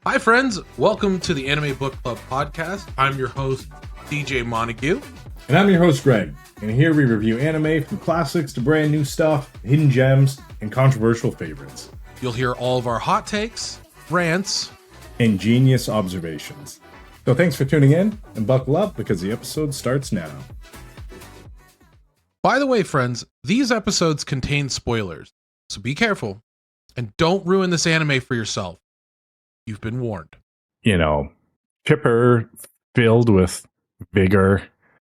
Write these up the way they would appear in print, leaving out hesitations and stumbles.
Hi, friends. Welcome to the Anime Book Club podcast. I'm your host, DJ Montague. And I'm your host, Greg. And here we review anime from classics to brand new stuff, hidden gems, and controversial favorites. You'll hear all of our hot takes, rants, and genius observations. So thanks for tuning in, and buckle up because the episode starts now. By the way, friends, these episodes contain spoilers, so be careful and don't ruin this anime for yourself. You've been warned. You know, chipper, filled with vigor,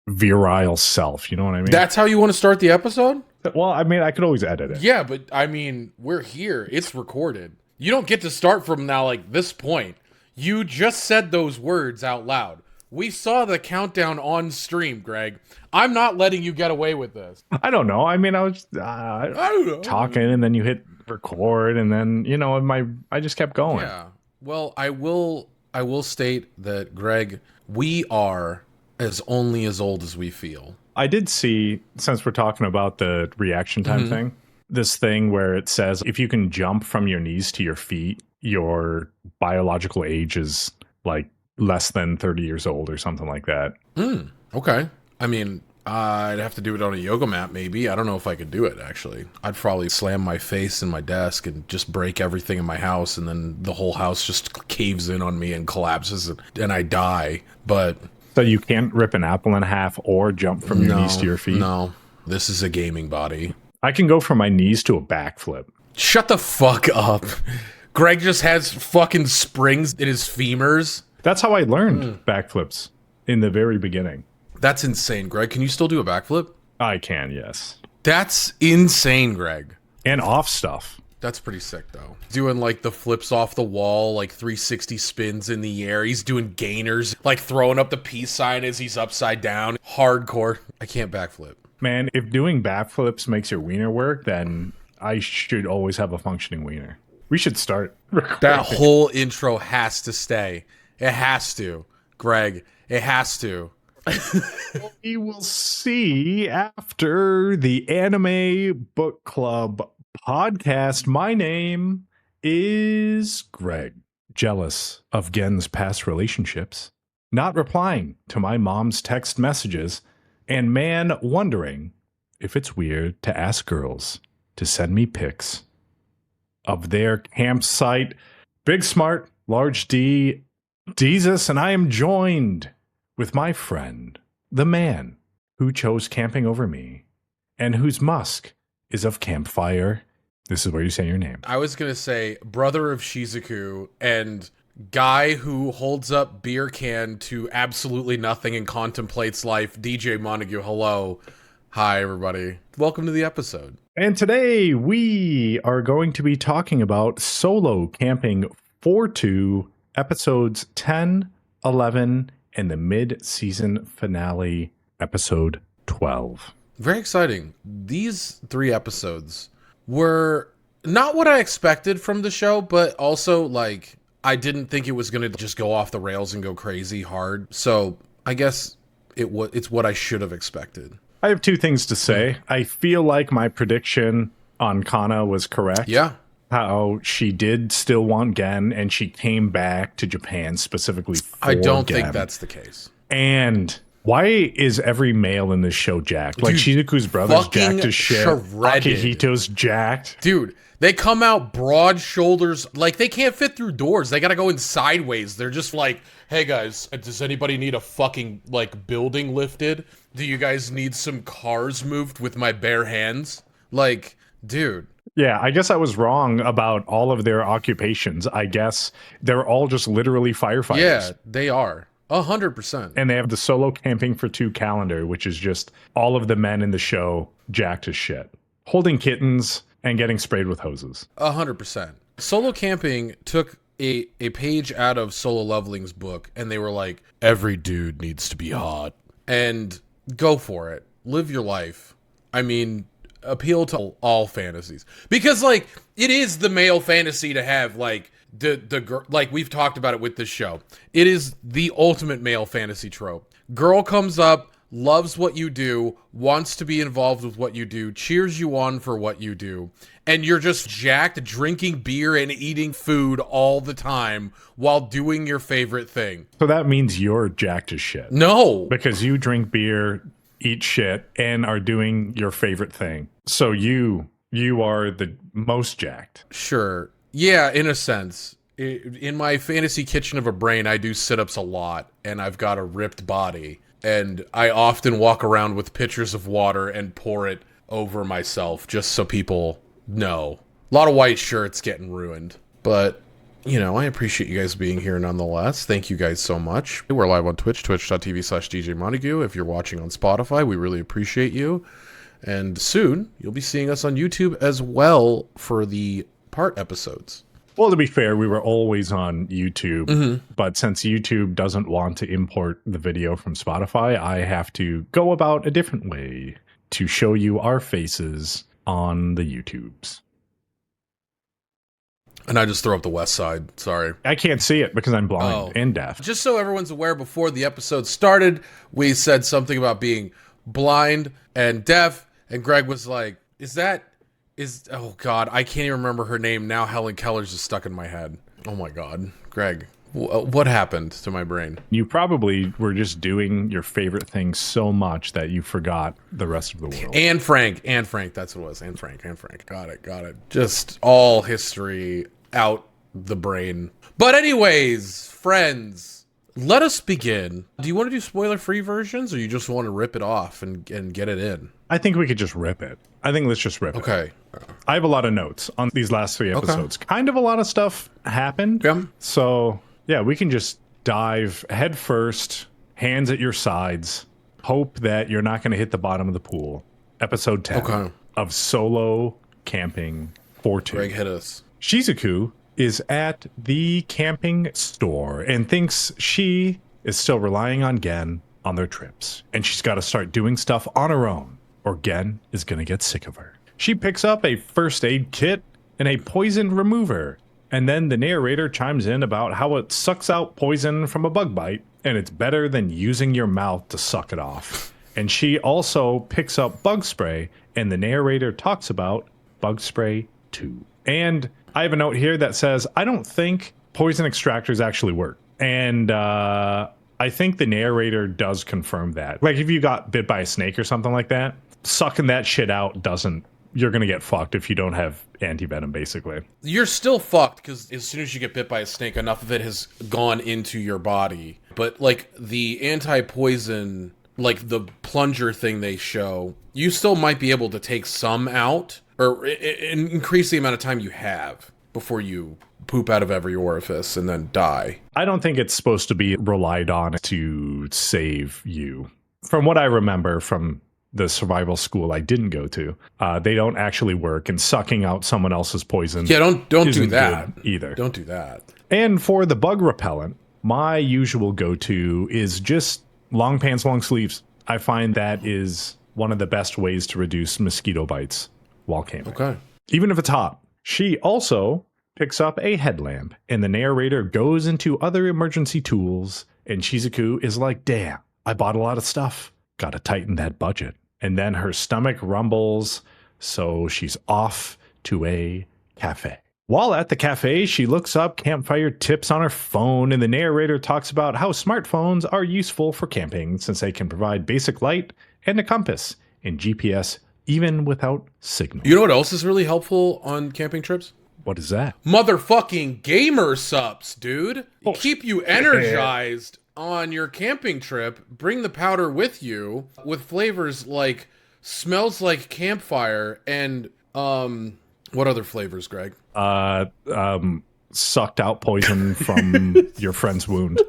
virile self. You know what I mean? That's how you want to start the episode? Well, I mean, I could always edit it. Yeah, but I mean, we're here. It's recorded. You don't get to start from now, like this point. You just said those words out loud. We saw the countdown on stream, Greg. I'm not letting you get away with this. I don't know. I mean, I was I don't know. talking, and then you hit record, and then I just kept going. Yeah. Well, I will state that, Greg, we are as only as old as we feel. I did see, since we're talking about the reaction time thing, this thing where it says if you can jump from your knees to your feet, your biological age is like less than 30 years old or something like that. Okay. I mean, I'd have to do it on a yoga mat, maybe. I don't know if I could do it, actually. I'd probably slam my face in my desk and just break everything in my house, and then the whole house just caves in on me and collapses, and I die. But so you can't rip an apple in half or jump from your knees to your feet? No. This is a gaming body. I can go from my knees to a backflip. Shut the fuck up. Greg just has fucking springs in his femurs. That's how I learned backflips in the very beginning. That's insane, Greg. Can you still do a backflip? I can, yes. That's insane, Greg. And off stuff. That's pretty sick, though. Doing, like, the flips off the wall, like 360 spins in the air. He's doing gainers, like throwing up the peace sign as he's upside down. Hardcore. I can't backflip. Man, if doing backflips makes your wiener work, then I should always have a functioning wiener. We should start recording. That whole intro has to stay. It has to. Greg, it has to. We will see after the Anime Book Club podcast. My name is Greg. Jealous of Gen's past relationships, not replying to my mom's text messages, and man wondering if it's weird to ask girls to send me pics of their campsite. Big Smart, Large D, Jesus, and I am joined with my friend, the man who chose camping over me, and whose musk is of campfire. This is where you say your name. I was going to say brother of Shizuku and guy who holds up beer can to absolutely nothing and contemplates life, DJ Montague. Hello. Hi, everybody. Welcome to the episode. And today we are going to be talking about Solo Camping 4-2, episodes 10, 11, and the mid-season finale, episode 12. Very exciting. These 3 episodes were not what I expected from the show, but also, like, I didn't think it was going to just go off the rails and go crazy hard. So I guess it's what I should have expected. I have 2 things to say. I feel like my prediction on Kana was correct. Yeah. How she did still want Gen, and she came back to Japan specifically for I don't Gen. think that's the case. And why is every male in this show jacked? Like, Dude, Shizuku's brother's fucking jacked as shit. shredded. Akihito's jacked. Dude, they come out broad shoulders. Like, they can't fit through doors. They got to go in sideways. They're just like, hey, guys, does anybody need a fucking, like, building lifted? Do you guys need some cars moved with my bare hands? Like, dude. Yeah, I guess I was wrong about all of their occupations. I guess they're all just literally firefighters. Yeah, they are. 100%. And they have the Solo Camping for 2 calendar, which is just all of the men in the show jacked as shit, holding kittens and getting sprayed with hoses. 100%. Solo Camping took a page out of Solo Leveling's book, and they were like, every dude needs to be hot. And go for it. Live your life. I mean, appeal to all fantasies. Because, like, it is the male fantasy to have, like, the like, we've talked about it with this show. It is the ultimate male fantasy trope. Girl comes up, loves what you do, wants to be involved with what you do, cheers you on for what you do, and you're just jacked drinking beer and eating food all the time while doing your favorite thing. So that means you're jacked as shit. No. Because you drink beer, eat shit, and are doing your favorite thing. So you are the most jacked. Sure. Yeah, in a sense. In my fantasy kitchen of a brain, I do sit-ups a lot, and I've got a ripped body. And I often walk around with pitchers of water and pour it over myself just so people know. A lot of white shirts getting ruined. But, you know, I appreciate you guys being here nonetheless. Thank you guys so much. We're live on Twitch, twitch.tv/DJ Montague. If you're watching on Spotify, we really appreciate you. And soon, you'll be seeing us on YouTube as well for the part episodes. Well, to be fair, we were always on YouTube, but since YouTube doesn't want to import the video from Spotify, I have to go about a different way to show you our faces on the YouTubes. And I just throw up the west side. Sorry. I can't see it because I'm blind and deaf. Just so everyone's aware, before the episode started, we said something about being blind and deaf, and Greg was like, oh God, I can't even remember her name now. Helen Keller's just stuck in my head. Oh my God. Greg, what happened to my brain? You probably were just doing your favorite thing so much that you forgot the rest of the world. And Frank, that's what it was. And Frank. Got it. Just all history out the brain. But anyways, friends, let us begin. Do you want to do spoiler-free versions, or you just want to rip it off and get it in? I think we could just rip it. I think let's just rip it. Okay. I have a lot of notes on these last 3 episodes. Kind of a lot of stuff happened. Yeah. So, yeah, we can just dive head first, hands at your sides, hope that you're not going to hit the bottom of the pool. Episode 10 of Solo Camping 4-2. Greg, hit us. Shizuku is at the camping store and thinks she is still relying on Gen on their trips. And she's got to start doing stuff on her own, or Gen is going to get sick of her. She picks up a first aid kit and a poison remover. And then the narrator chimes in about how it sucks out poison from a bug bite, and it's better than using your mouth to suck it off. And she also picks up bug spray, and the narrator talks about bug spray 2. And I have a note here that says, I don't think poison extractors actually work. And I think the narrator does confirm that. Like if you got bit by a snake or something like that, sucking that shit out you're going to get fucked if you don't have antivenom, basically. You're still fucked because as soon as you get bit by a snake, enough of it has gone into your body. But like the anti-poison, like the plunger thing they show, you still might be able to take some out or increase the amount of time you have before you poop out of every orifice and then die. I don't think it's supposed to be relied on to save you. From what I remember from the survival school I didn't go to, they don't actually work, and sucking out someone else's poison. Yeah, don't do that either. Don't do that. And for the bug repellent, my usual go-to is just long pants, long sleeves. I find that is one of the best ways to reduce mosquito bites while camping. Okay. Even if it's hot. She also picks up a headlamp, and the narrator goes into other emergency tools, and Shizuku is like, damn, I bought a lot of stuff. Gotta tighten that budget. And then her stomach rumbles, so she's off to a cafe. While at the cafe, she looks up campfire tips on her phone, and the narrator talks about how smartphones are useful for camping since they can provide basic light and a compass and GPS even without signal. You know what else is really helpful on camping trips? What is that? Motherfucking gamer sups, dude. Keep you energized on your camping trip. Bring the powder with you with flavors like smells like campfire and what other flavors, Greg? Sucked out poison from your friend's wound.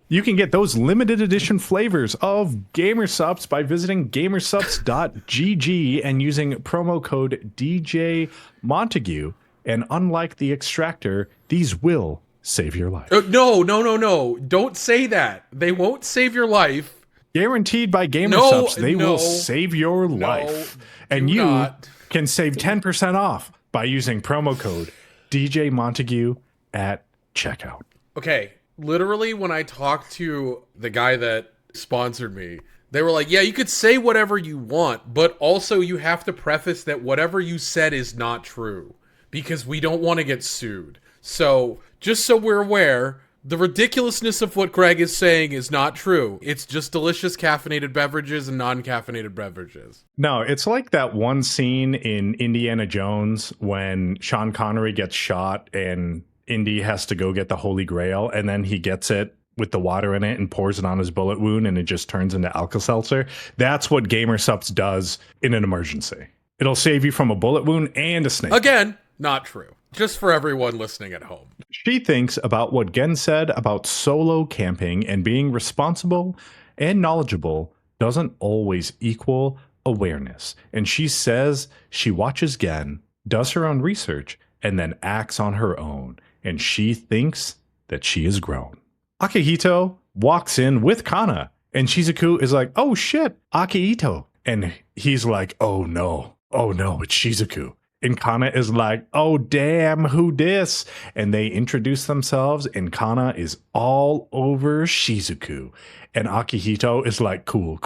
You can get those limited edition flavors of Gamer Supps by visiting gamersups.gg and using promo code DJ Montague. And unlike the extractor, these will save your life. No. Don't say that. They won't save your life. Guaranteed by Gamer Supps, they will save your life. And you can save 10% off by using promo code DJ Montague at checkout. Okay. Literally, when I talked to the guy that sponsored me. They were like, yeah, you could say whatever you want, but also you have to preface that whatever you said is not true because we don't want to get sued. So just so we're aware, the ridiculousness of what Greg is saying is not true. It's just delicious caffeinated beverages and non-caffeinated beverages. No, it's like that one scene in Indiana Jones when Sean Connery gets shot and Indy has to go get the Holy Grail, and then he gets it with the water in it and pours it on his bullet wound and it just turns into Alka-Seltzer. That's what Gamer Supps does in an emergency. It'll save you from a bullet wound and a snake. Again, not true. Just for everyone listening at home. She thinks about what Gen said about solo camping and being responsible and knowledgeable doesn't always equal awareness. And she says she watches Gen, does her own research, and then acts on her own. And she thinks that she is grown. Akihito walks in with Kana, and Shizuku is like, oh shit, Akihito. And he's like, oh no, it's Shizuku. And Kana is like, oh damn, who dis? And they introduce themselves, and Kana is all over Shizuku. And Akihito is like, cool.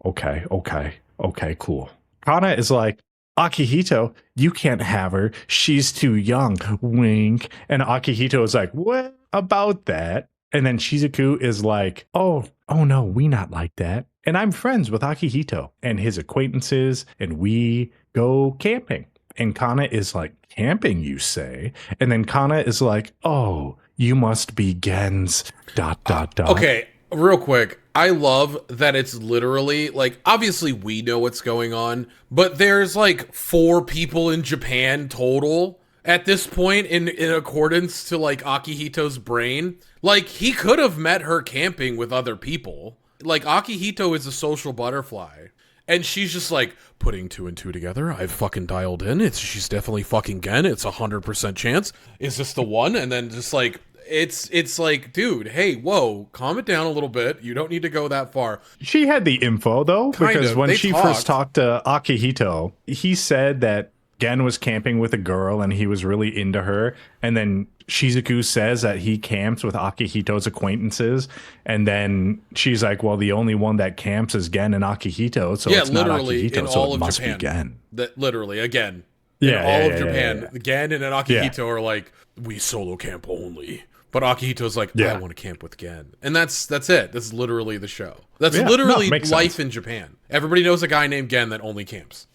Okay, cool. Kana is like, Akihito, you can't have her. She's too young. Wink. And Akihito is like, what about that? And then Shizuku is like, oh no, we not like that. And I'm friends with Akihito and his acquaintances, and we go camping. And Kana is like, camping, you say? And then Kana is like, oh, you must be Gen's ... Okay, real quick. I love that it's literally, like, obviously we know what's going on, but there's like 4 people in Japan total at this point in accordance to like Akihito's brain. Like, he could have met her camping with other people. Like, Akihito is a social butterfly. And she's just like, putting 2 and 2 together, I've fucking dialed in. She's definitely fucking Gen. It's 100% chance. Is this the one? And then just like, it's like, dude, hey, whoa, calm it down a little bit. You don't need to go that far. She had the info, though, because when she first talked to Akihito, he said that Gen was camping with a girl and he was really into her. And then Shizuku says that he camps with Akihito's acquaintances. And then she's like, well, the only one that camps is Gen and Akihito. So it's not Akihito, in so all it of must Japan, be Gen. That literally, again, Yeah, in all of Japan, Gen and Akihito Yeah. are like, we solo camp only. But Akihito's like, Yeah. I want to camp with Gen. And that's it. That's literally the show. That's Yeah, literally no, makes life sense. in Japan. Everybody knows a guy named Gen that only camps.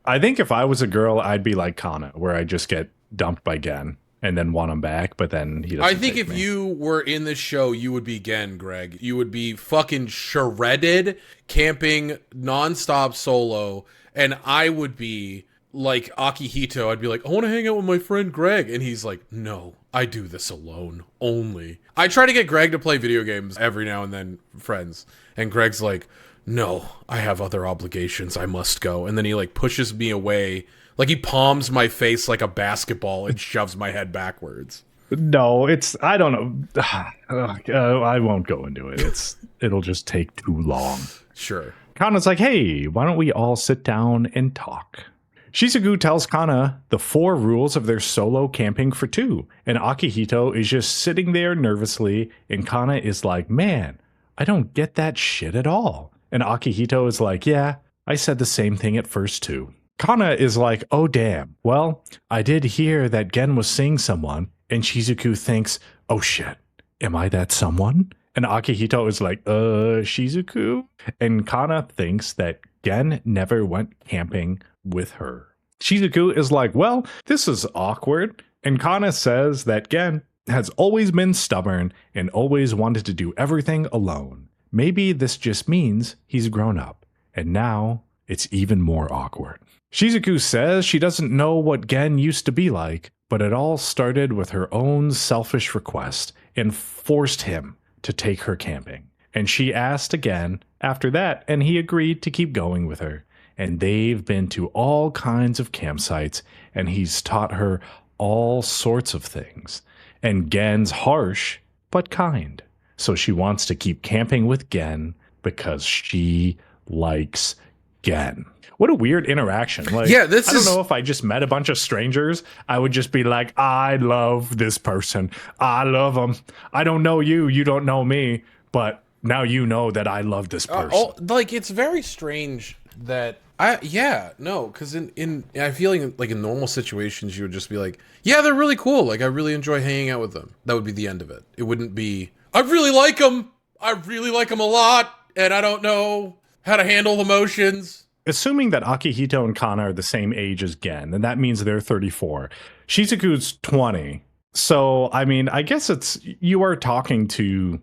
I think if I was a girl, I'd be like Kana, where I just get dumped by Gen and then want him back, but then he doesn't. I think take if me. you were in this show, you would be Gen, Greg. You would be fucking shredded, camping nonstop solo, and I would be like Akihito. I'd be like, I want to hang out with my friend Greg, and he's like, no, I do this alone only. I try to get Greg to play video games every now and then, friends, and Greg's like, no, I have other obligations. I must go. And then he like pushes me away. Like he palms my face like a basketball and shoves my head backwards. No, I don't know. I won't go into it. It'll just take too long. Sure. Kana's like, hey, why don't we all sit down and talk? Shizuku tells Kana the 4 rules of their solo camping for 2. And Akihito is just sitting there nervously. And Kana is like, man, I don't get that shit at all. And Akihito is like, yeah, I said the same thing at first too. Kana is like, oh damn, well, I did hear that Gen was seeing someone, and Shizuku thinks, oh shit, am I that someone? And Akihito is like, Shizuku? And Kana thinks that Gen never went camping with her. Shizuku is like, well, this is awkward. And Kana says that Gen has always been stubborn and always wanted to do everything alone. Maybe this just means he's grown up, and now it's even more awkward. Shizuku says she doesn't know what Gen used to be like, but it all started with her own selfish request and forced him to take her camping. And she asked again after that, and he agreed to keep going with her. And they've been to all kinds of campsites, and he's taught her all sorts of things. And Gen's harsh, but kind. So she wants to keep camping with Gen because she likes Gen. What a weird interaction. Like, Yeah, I this don't is- know if I just met a bunch of strangers, I would just be like, I love this person. I love them. I don't know you. You don't know me. But now you know that I love this person. Like, it's very strange that because in I feel like in normal situations you would just be like, yeah, they're really cool. Like, I really enjoy hanging out with them. That would be the end of it. It wouldn't be, I really like them. I really like them a lot, and I don't know how to handle emotions. Assuming that Akihito and Kana are the same age as Gen, and that means they're 34. Shizuku's 20. So, I mean, I guess you are talking to,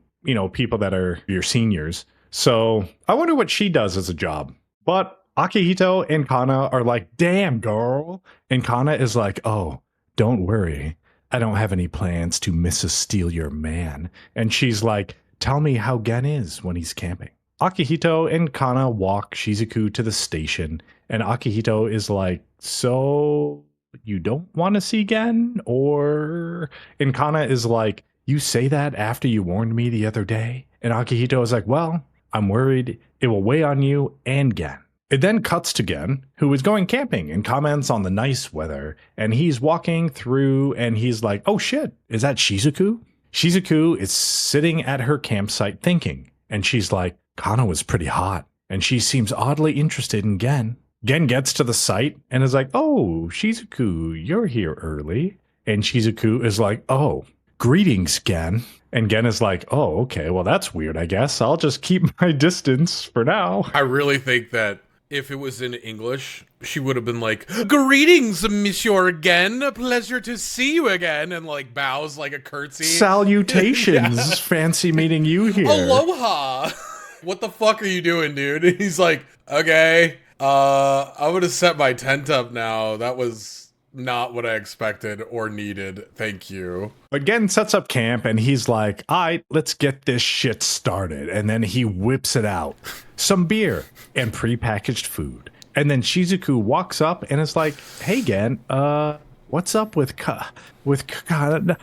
people that are your seniors. So I wonder what she does as a job. But Akihito and Kana are like, damn, girl. And Kana is like, oh, don't worry. I don't have any plans to Mrs. Steal your man. And she's like, tell me how Gen is when he's camping. Akihito and Kana walk Shizuku to the station. And Akihito is like, so you don't want to see Gen? And Kana is like, you say that after you warned me the other day? And Akihito is like, well, I'm worried it will weigh on you and Gen. It then cuts to Gen, who is going camping and comments on the nice weather. And he's walking through and he's like, oh shit, is that Shizuku? Shizuku is sitting at her campsite thinking. And she's like, Kana was pretty hot. And she seems oddly interested in Gen. Gen gets to the site and is like, oh, Shizuku, you're here early. And Shizuku is like, oh, greetings, Gen. And Gen is like, oh, okay, well, that's weird, I guess. I'll just keep my distance for now. I really think that if it was in English, she would have been like, greetings, Monsieur Gen. A pleasure to see you again. And like bows like a curtsy. Salutations. Yeah. Fancy meeting you here. Aloha. What the fuck are you doing, dude? And he's like, okay, I'm gonna set my tent up now. That was not what I expected or needed. Thank you. Again, sets up camp and he's like, all right, let's get this shit started. And then he whips it out. Some beer and prepackaged food. And then Shizuku walks up and is like, hey, Gen, what's up with Kana?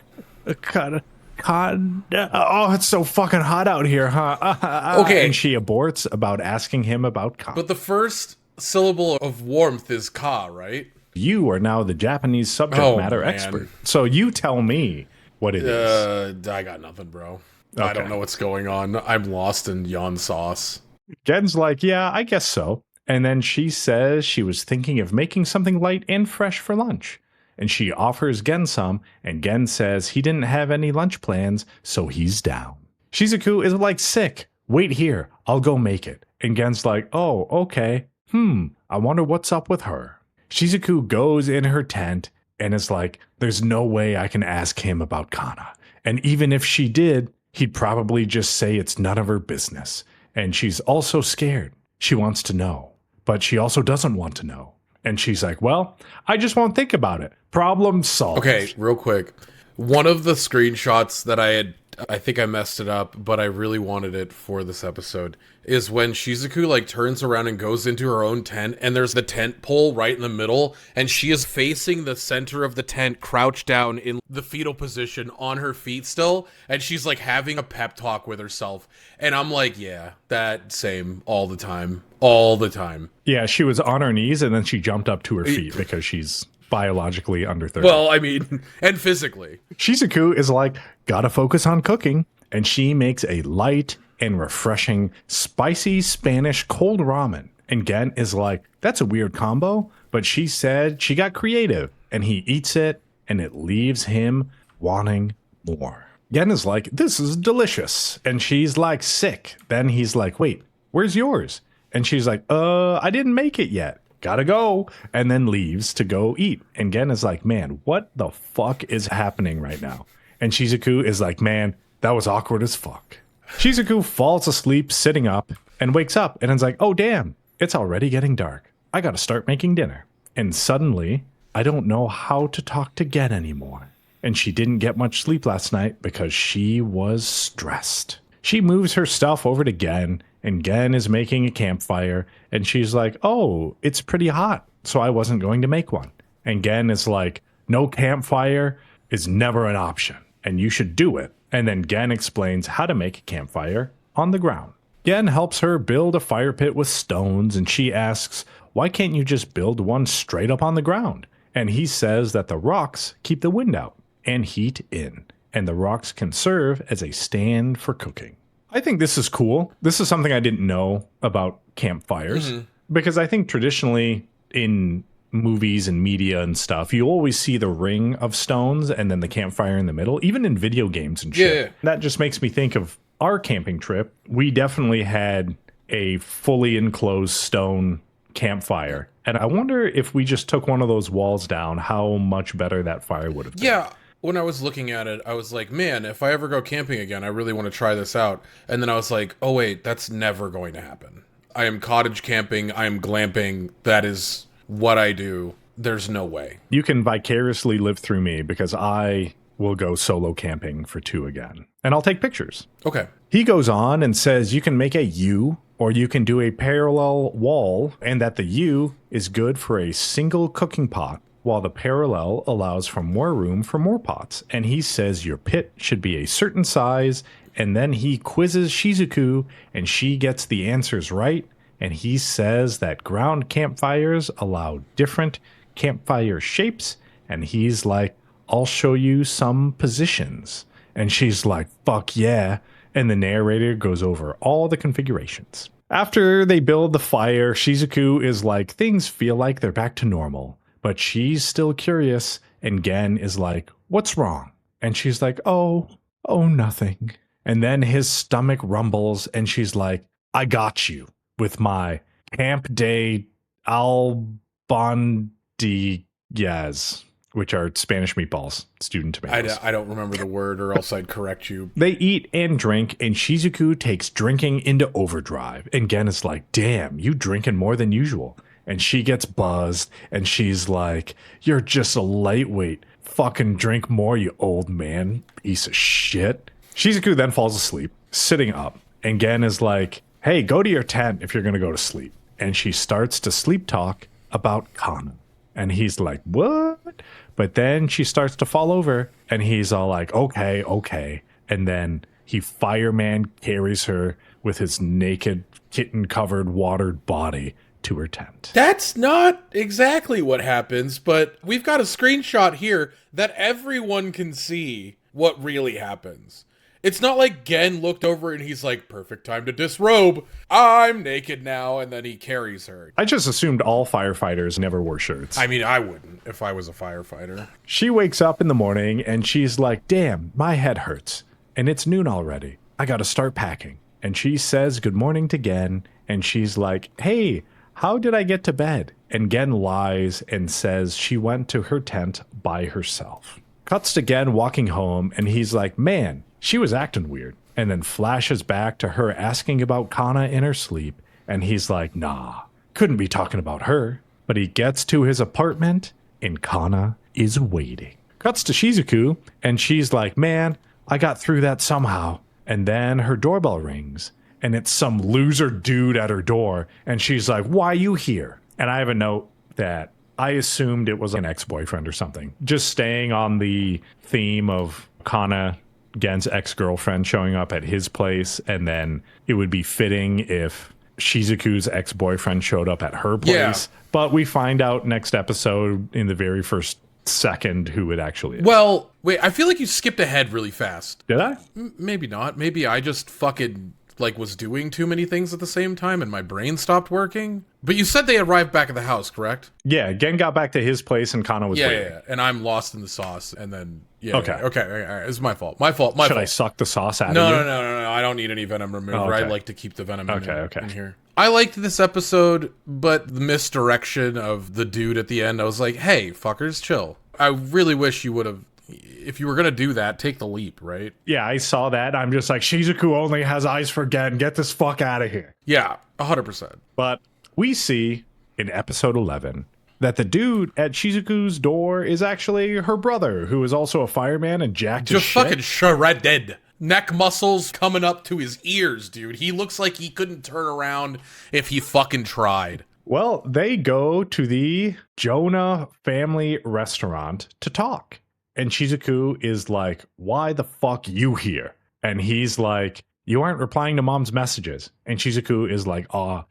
Oh, it's so fucking hot out here, huh? Okay. And she aborts about asking him about Ka. But the first syllable of warmth is Ka, right? You are now the Japanese subject matter expert. So you tell me what it is. I got nothing, bro. Okay. I don't know what's going on. I'm lost in yawn sauce. Gen's like, yeah, I guess so. And then she says she was thinking of making something light and fresh for lunch. And she offers Gen some, and Gen says he didn't have any lunch plans, so he's down. Shizuku is like, sick. Wait here. I'll go make it. And Gen's like, oh, okay. I wonder what's up with her. Shizuku goes in her tent and is like, there's no way I can ask him about Kana. And even if she did, he'd probably just say it's none of her business. And she's also scared. She wants to know, but she also doesn't want to know. And she's like, well, I just won't think about it. Problem solved. Okay, real quick. One of the screenshots that I think I messed it up, but I really wanted it for this episode, is when Shizuku like turns around and goes into her own tent, and there's the tent pole right in the middle, and she is facing the center of the tent, crouched down in the fetal position on her feet still, and she's like having a pep talk with herself. And I'm like, yeah, that same all the time. All the time. Yeah, she was on her knees and then she jumped up to her feet because she's biologically under 30. Well, I mean, and physically. Shizuku is like, gotta focus on cooking. And she makes a light and refreshing spicy Spanish cold ramen. And Gen is like, that's a weird combo. But she said she got creative. And he eats it and it leaves him wanting more. Gen is like, this is delicious. And she's like, sick. Then he's like, wait, where's yours? And she's like, I didn't make it yet. Gotta go. And then leaves to go eat. And Gen is like, man, what the fuck is happening right now? And Shizuku is like, man, that was awkward as fuck. Shizuku falls asleep sitting up and wakes up and is like, oh, damn, it's already getting dark. I gotta start making dinner. And suddenly, I don't know how to talk to Gen anymore. And she didn't get much sleep last night because she was stressed. She moves her stuff over to Gen, and Gen is making a campfire, and she's like, oh, it's pretty hot, so I wasn't going to make one. And Gen is like, no campfire is never an option, and you should do it. And then Gen explains how to make a campfire on the ground. Gen helps her build a fire pit with stones, and she asks, why can't you just build one straight up on the ground? And he says that the rocks keep the wind out and heat in, and the rocks can serve as a stand for cooking. I think this is cool. This is something I didn't know about campfires because I think traditionally in movies and media and stuff, you always see the ring of stones and then the campfire in the middle, even in video games and shit. Yeah. That just makes me think of our camping trip. We definitely had a fully enclosed stone campfire. And I wonder if we just took one of those walls down, how much better that fire would have been. Yeah. When I was looking at it, I was like, man, if I ever go camping again, I really want to try this out. And then I was like, oh, wait, that's never going to happen. I am cottage camping. I am glamping. That is what I do. There's no way. You can vicariously live through me because I will go solo camping for 2 again. And I'll take pictures. Okay. He goes on and says you can make a U or you can do a parallel wall, and that the U is good for a single cooking pot, while the parallel allows for more room for more pots. And he says your pit should be a certain size, and then he quizzes Shizuku, and she gets the answers right. And he says that ground campfires allow different campfire shapes, and he's like, I'll show you some positions. And she's like, fuck yeah. And the narrator goes over all the configurations. After they build the fire, Shizuku is like, things feel like they're back to normal. But she's still curious, and Gen is like, what's wrong? And she's like, oh, nothing. And then his stomach rumbles, and she's like, I got you with my Camp de Albondigues, which are Spanish meatballs, student tomatoes. I don't remember the word, or else I'd correct you. They eat and drink, and Shizuku takes drinking into overdrive. And Gen is like, damn, you drinking more than usual. And she gets buzzed, and she's like, you're just a lightweight. Fucking drink more, you old man. Piece of shit. Shizuku then falls asleep, sitting up. And Gen is like, hey, go to your tent if you're going to go to sleep. And she starts to sleep talk about Kana. And he's like, what? But then she starts to fall over, and he's all like, okay. And then he fireman carries her with his naked, kitten-covered, watered body to her tent. That's not exactly what happens, but we've got a screenshot here that everyone can see what really happens. It's not like Gen looked over and he's like, perfect time to disrobe. I'm naked now. And then he carries her. I just assumed all firefighters never wore shirts. I mean, I wouldn't if I was a firefighter. She wakes up in the morning and she's like, damn, my head hurts. And it's noon already. I got to start packing. And she says good morning to Gen. And she's like, hey, how did I get to bed? And Gen lies and says she went to her tent by herself. Cuts to Gen walking home, and he's like, man, she was acting weird. And then flashes back to her asking about Kana in her sleep. And he's like, nah, couldn't be talking about her. But he gets to his apartment, and Kana is waiting. Cuts to Shizuku, and she's like, man, I got through that somehow. And then her doorbell rings. And it's some loser dude at her door. And she's like, why you here? And I have a note that I assumed it was an ex-boyfriend or something. Just staying on the theme of Kana, Gen's ex-girlfriend, showing up at his place. And then it would be fitting if Shizuku's ex-boyfriend showed up at her place. Yeah. But we find out next episode in the very first second who it actually is. Well, wait, I feel like you skipped ahead really fast. Did I? Maybe not. Maybe I just fucking was doing too many things at the same time and my brain stopped working. But you said they arrived back at the house, correct? Yeah, Gen got back to his place and Kana was waiting. Yeah, and I'm lost in the sauce. And then, Okay. All right. It's my fault. Should I suck the sauce out of you? you? No. I don't need any venom remover. Oh, okay. I like to keep the venom in here. I liked this episode, but the misdirection of the dude at the end, I was like, hey, fuckers, chill. I really wish you would have, if you were going to do that, take the leap, right? Yeah, I saw that. I'm just like, Shizuku only has eyes for Gen. Get this fuck out of here. Yeah, 100%. But we see in episode 11 that the dude at Shizuku's door is actually her brother, who is also a fireman and jacked as shit. Just fucking shredded. Neck muscles coming up to his ears, dude. He looks like he couldn't turn around if he fucking tried. Well, they go to the Jonah family restaurant to talk. And Shizuku is like, why the fuck you here? And he's like, you aren't replying to mom's messages. And Shizuku is like,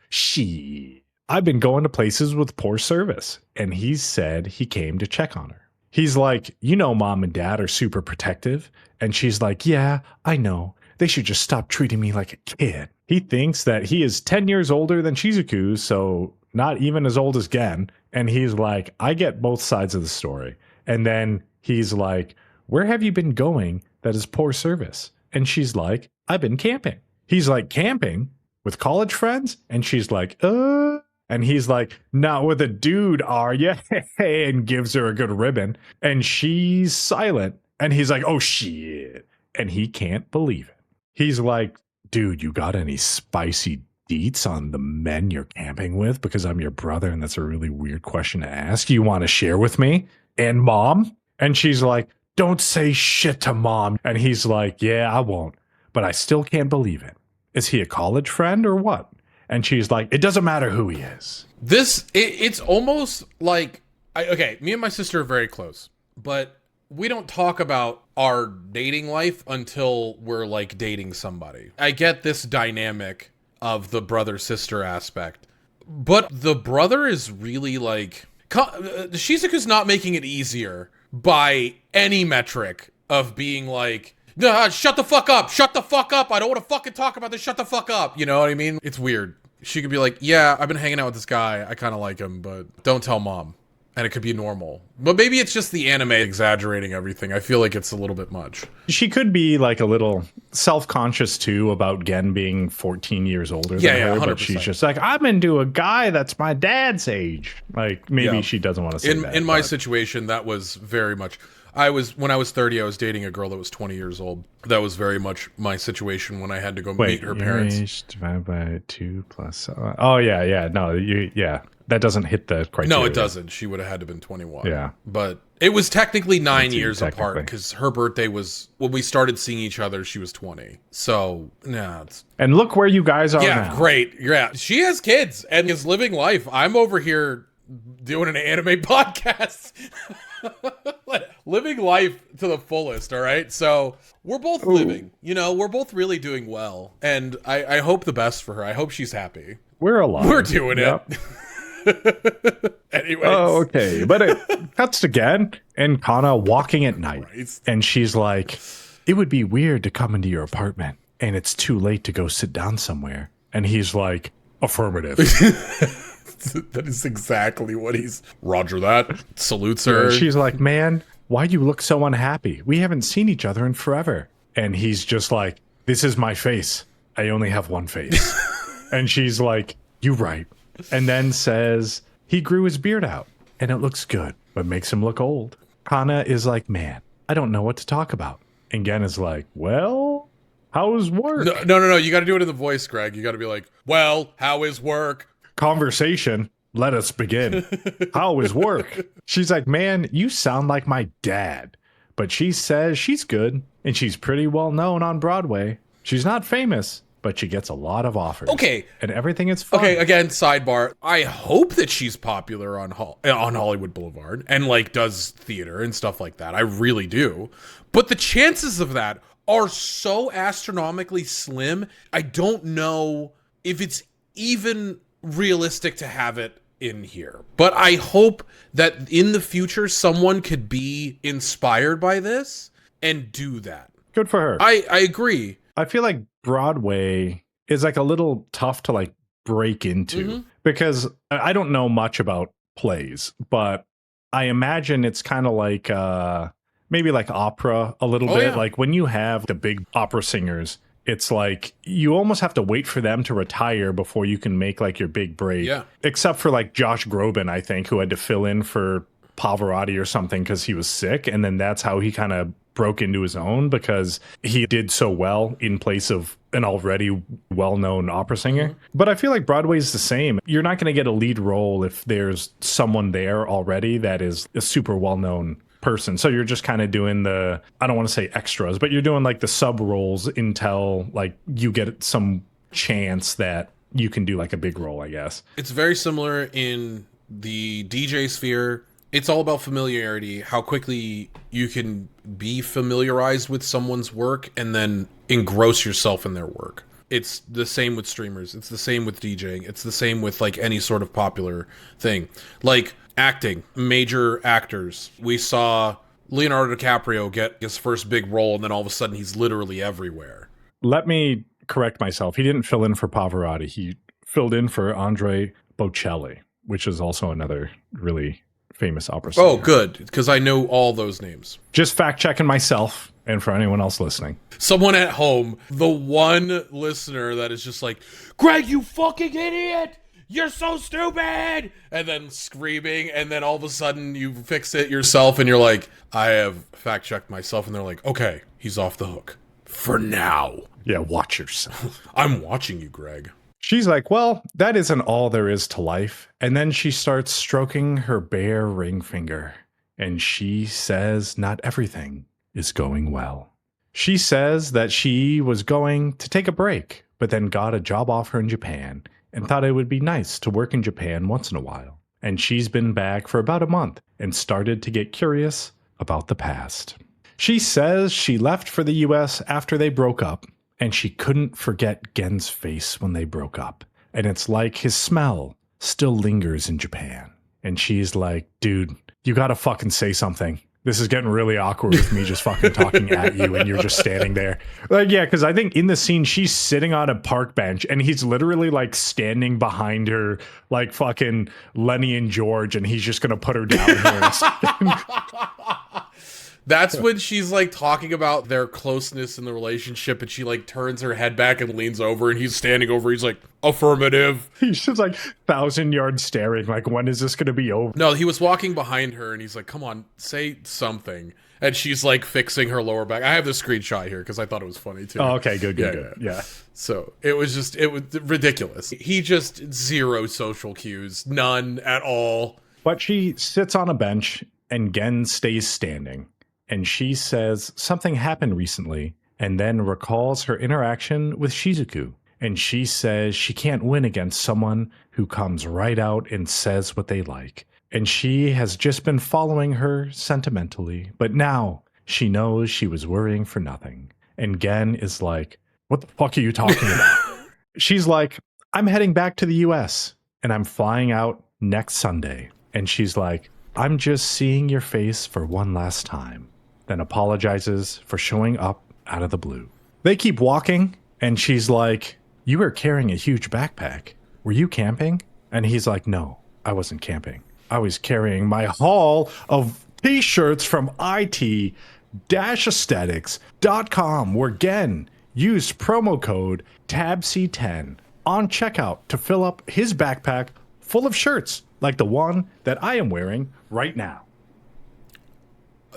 shit. I've been going to places with poor service. And he said he came to check on her. He's like, you know, mom and dad are super protective. And she's like, yeah, I know. they should just stop treating me like a kid. He thinks that he is 10 years older than Shizuku, so not even as old as Gen. And he's like, I get both sides of the story. And then he's like, where have you been going that is poor service? And she's like, I've been camping. He's like, camping with college friends? And she's like, And he's like, not with a dude, are you? And gives her a good ribbon. And she's silent. And he's like, oh, shit. And he can't believe it. He's like, dude, you got any spicy deets on the men you're camping with? Because I'm your brother, and that's a really weird question to ask. You want to share with me? And mom? And she's like, don't say shit to mom. And he's like, yeah, I won't. But I still can't believe it. Is he a college friend or what? And she's like, it doesn't matter who he is. It's almost like, okay, me and my sister are very close, but we don't talk about our dating life until we're like dating somebody. I get this dynamic of the brother-sister aspect, but the brother is really like, Shizuku's not making it easier by any metric of being like, nah, shut the fuck up, I don't want to fucking talk about this, shut the fuck up, you know what I mean? It's weird. She could be like, yeah, I've been hanging out with this guy, I kind of like him, but don't tell mom. And it could be normal. But maybe it's just the anime exaggerating everything. I feel like it's a little bit much. She could be like a little self-conscious too about Gen being 14 years older than her, 100%. but she's just like, I'm into a guy that's my dad's age. Like maybe she doesn't want to say that. In my situation, that was very much... when I was 30, I was dating a girl that was 20 years old. That was very much my situation when I had to go meet her parents. Age divided by 2 plus... oh, yeah. No, that doesn't hit the criteria. No, it doesn't. She would have had to have been 21. Yeah. But it was technically 9 years apart because her birthday was... When we started seeing each other, she was 20. So, nah. And look where you guys are now. Yeah, great. Yeah. She has kids and is living life. I'm over here doing an anime podcast. Living life to the fullest, all right? So we're both living, we're both really doing well. And I hope the best for her. I hope she's happy. We're alive. We're doing it. Anyways. Oh, okay. But it cuts again and Kana walking at night. Christ. And she's like, it would be weird to come into your apartment and it's too late to go sit down somewhere. And he's like, affirmative. That is exactly what he's... Roger that. Salutes her. And she's like, man, why do you look so unhappy? We haven't seen each other in forever. And he's just like, this is my face. I only have one face. And she's like, you right. And then says, he grew his beard out and it looks good, but makes him look old. Kana is like, man, I don't know what to talk about. And Gen is like, well, how is work? No. You got to do it in the voice, Greg. You got to be like, well, how is work? Conversation. Let us begin. How is work? She's like, man, you sound like my dad. But she says she's good and she's pretty well known on Broadway. She's not famous, but she gets a lot of offers. Okay. And everything is fun. Okay, again, sidebar. I hope that she's popular on Hollywood Boulevard and like does theater and stuff like that. I really do. But the chances of that are so astronomically slim. I don't know if it's even realistic to have it in here. But I hope that in the future someone could be inspired by this and do that. Good for her. I agree. I feel like Broadway is like a little tough to like break into because I don't know much about plays, but I imagine it's kind of like maybe like opera a little bit. Yeah. Like when you have the big opera singers, it's like you almost have to wait for them to retire before you can make like your big break. Yeah. Except for like Josh Groban, I think, who had to fill in for Pavarotti or something because he was sick. And then that's how he kind of broke into his own because he did so well in place of an already well-known opera singer. But I feel like Broadway's the same. You're not going to get a lead role if there's someone there already that is a super well-known person. So you're just kind of doing the, I don't want to say extras, but you're doing like the sub roles until like you get some chance that you can do like a big role, I guess. It's very similar in the DJ sphere. It's all about familiarity, how quickly you can be familiarized with someone's work and then engross yourself in their work. It's the same with streamers. It's the same with DJing. It's the same with like any sort of popular thing. Like acting, major actors. We saw Leonardo DiCaprio get his first big role and then all of a sudden he's literally everywhere. let me correct myself. He didn't fill in for Pavarotti. He filled in for Andre Bocelli, which is also another really famous opera singer. Oh, good, because I know all those names. Just fact checking myself and for anyone else listening. Someone at home, the one listener that is just like, Greg, you fucking idiot! You're so stupid! And then screaming, and then all of a sudden you fix it yourself, and you're like, I have fact checked myself, and they're like, okay, he's off the hook. For now. Yeah, watch yourself. I'm watching you, Greg. She's like, well, that isn't all there is to life. And then she starts stroking her bare ring finger. And she says not everything is going well. She says that she was going to take a break, but then got a job offer in Japan and thought it would be nice to work in Japan once in a while. And she's been back for about a month and started to get curious about the past. She says she left for the US after they broke up. And she couldn't forget Gen's face when they broke up. And it's like his smell still lingers in Japan. And she's like, dude, you gotta fucking say something. This is getting really awkward with me just fucking talking at you and you're just standing there. Like, yeah, because I think in the scene, she's sitting on a park bench and he's literally like standing behind her like fucking Lenny and George and he's just gonna put her down here. That's when she's like talking about their closeness in the relationship, and she like turns her head back and leans over, and he's standing over. He's like, affirmative. He's just like 1,000-yard staring. Like, when is this going to be over? No, he was walking behind her, and he's like, come on, say something. And she's like fixing her lower back. I have the screenshot here because I thought it was funny too. Oh, okay, good. Yeah. So it was ridiculous. He just zero social cues, none at all. But she sits on a bench, and Gen stays standing. And she says something happened recently and then recalls her interaction with Shizuku. And she says she can't win against someone who comes right out and says what they like. And she has just been following her sentimentally, but now she knows she was worrying for nothing. And Gen is like, what the fuck are you talking about? She's like, I'm heading back to the US and I'm flying out next Sunday. And she's like, I'm just seeing your face for one last time. Then apologizes for showing up out of the blue. They keep walking, and she's like, you were carrying a huge backpack. Were you camping? And he's like, no, I wasn't camping. I was carrying my haul of t-shirts from it-aesthetics.com, where Gen used promo code TABC10 on checkout to fill up his backpack full of shirts, like the one that I am wearing right now.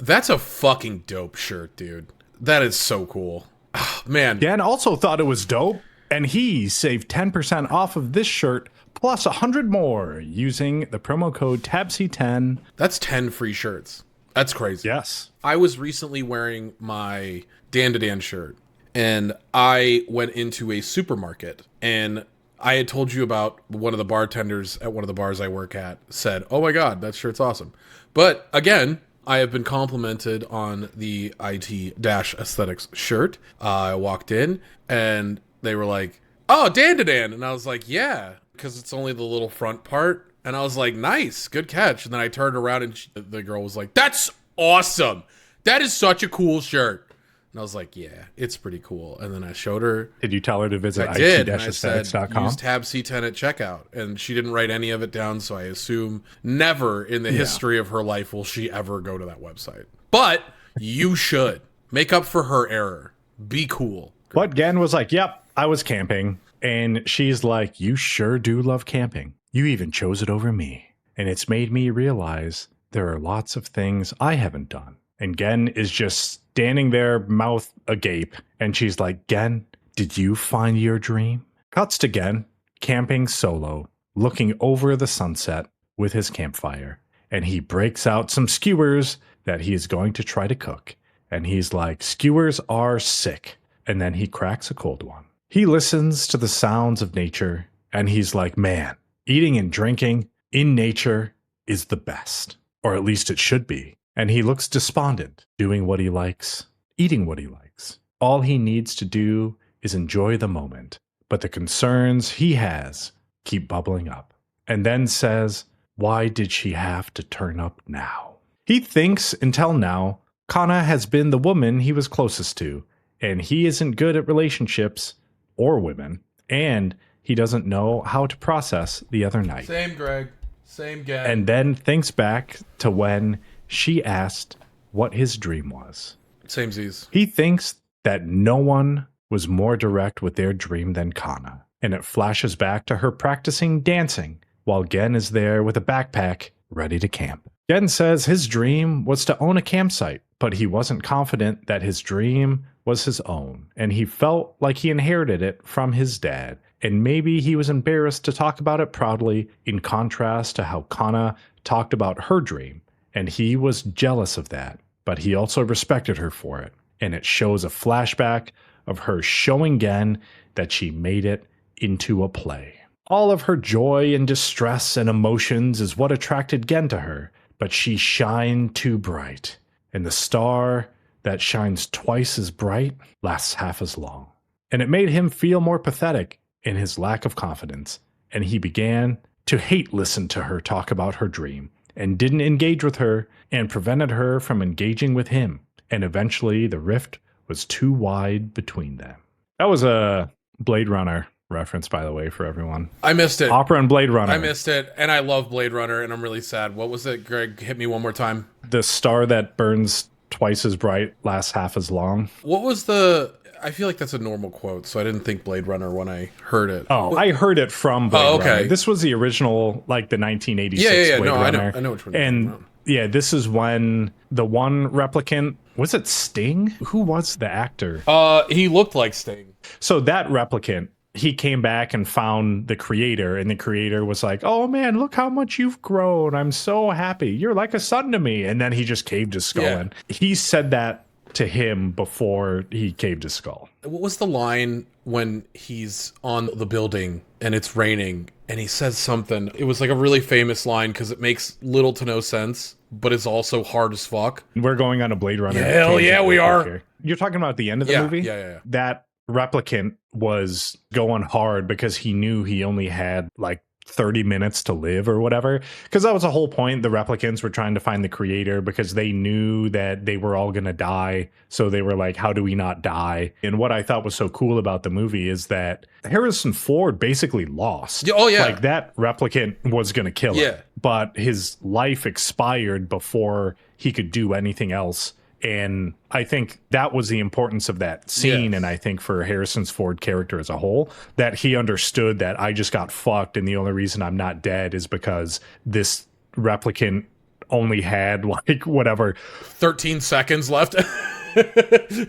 That's a fucking dope shirt, dude. That is so cool. Oh, man. Dan also thought it was dope, and he saved 10% off of this shirt plus 100 more using the promo code TABC10. That's 10 free shirts. That's crazy. Yes. I was recently wearing my Dan to Dan shirt, and I went into a supermarket, and I had told you about one of the bartenders at one of the bars I work at said, oh my God, that shirt's awesome. But again, I have been complimented on the it-aesthetics shirt. I walked in and they were like, oh, Dan to Dan. And I was like, yeah, because it's only the little front part. And I was like, nice, good catch. And then I turned around and the girl was like, that's awesome. That is such a cool shirt. And I was like, yeah, it's pretty cool. And then I showed her. Did you tell her to visit it-aesthetics.com? Use tab C10 at checkout. And she didn't write any of it down, so I assume never in the history of her life will she ever go to that website. But you should. Make up for her error. Be cool. But Gen was like, yep, I was camping. And she's like, you sure do love camping. You even chose it over me. And it's made me realize there are lots of things I haven't done. And Gen is just standing there, mouth agape. And she's like, Gen, did you find your dream? Cuts to Gen, camping solo, looking over the sunset with his campfire. And he breaks out some skewers that he is going to try to cook. And he's like, skewers are sick. And then he cracks a cold one. He listens to the sounds of nature. And he's like, man, eating and drinking in nature is the best. Or at least it should be. And he looks despondent, doing what he likes, eating what he likes. All he needs to do is enjoy the moment. But the concerns he has keep bubbling up. And then says, why did she have to turn up now? He thinks until now, Kana has been the woman he was closest to. and he isn't good at relationships or women, and he doesn't know how to process the other night. Same, Greg. Same gang. And then thinks back to when she asked what his dream was. Same Z's. He thinks that no one was more direct with their dream than Kana, and it flashes back to her practicing dancing while Gen is there with a backpack ready to camp. Gen says his dream was to own a campsite, but he wasn't confident that his dream was his own, and he felt like he inherited it from his dad, and maybe he was embarrassed to talk about it proudly, in contrast to how Kana talked about her dream, and he was jealous of that, but he also respected her for it, and it shows a flashback of her showing Gen that she made it into a play. All of her joy and distress and emotions is what attracted Gen to her, but she shined too bright, and the star that shines twice as bright lasts half as long. And it made him feel more pathetic in his lack of confidence, and he began to listen to her talk about her dream, and didn't engage with her, and prevented her from engaging with him, and eventually the rift was too wide between them. That was a Blade Runner reference, by the way, for everyone. I missed it. Opera and Blade Runner. I missed it, and I love Blade Runner, and I'm really sad. What was it, Greg? Hit me one more time. The star that burns twice as bright lasts half as long. What was the... I feel like that's a normal quote, so I didn't think Blade Runner when I heard it. Oh, I heard it from Blade Oh, okay. Runner. This was the original, like the 1986 Yeah. Blade No, Runner. I know which one. And yeah, this is when the one replicant, was it Sting? Who was the actor? He looked like Sting. So that replicant, he came back and found the creator, and the creator was like, "Oh man, look how much you've grown. I'm so happy. You're like a son to me." And then he just caved his skull Yeah. in. He said that to him before he caved his skull. What was the line when he's on the building and it's raining and he says something? It was like a really famous line because it makes little to no sense, but it's also hard as fuck. We're going on a Blade Runner. Hell tangent yeah, we real are. quick here. You're talking about the end of the Yeah, movie? yeah. That replicant was going hard because he knew he only had like 30 minutes to live or whatever. Because that was the whole point. The replicants were trying to find the creator because they knew that they were all going to die. So they were like, how do we not die? And what I thought was so cool about the movie is that Harrison Ford basically lost. Oh, yeah. Like that replicant was going to kill Yeah. him. But his life expired before he could do anything else. And I think that was the importance of that scene. Yes. And I think for Harrison's Ford character as a whole, that he understood that I just got fucked. And the only reason I'm not dead is because this replicant only had like whatever 13 seconds left.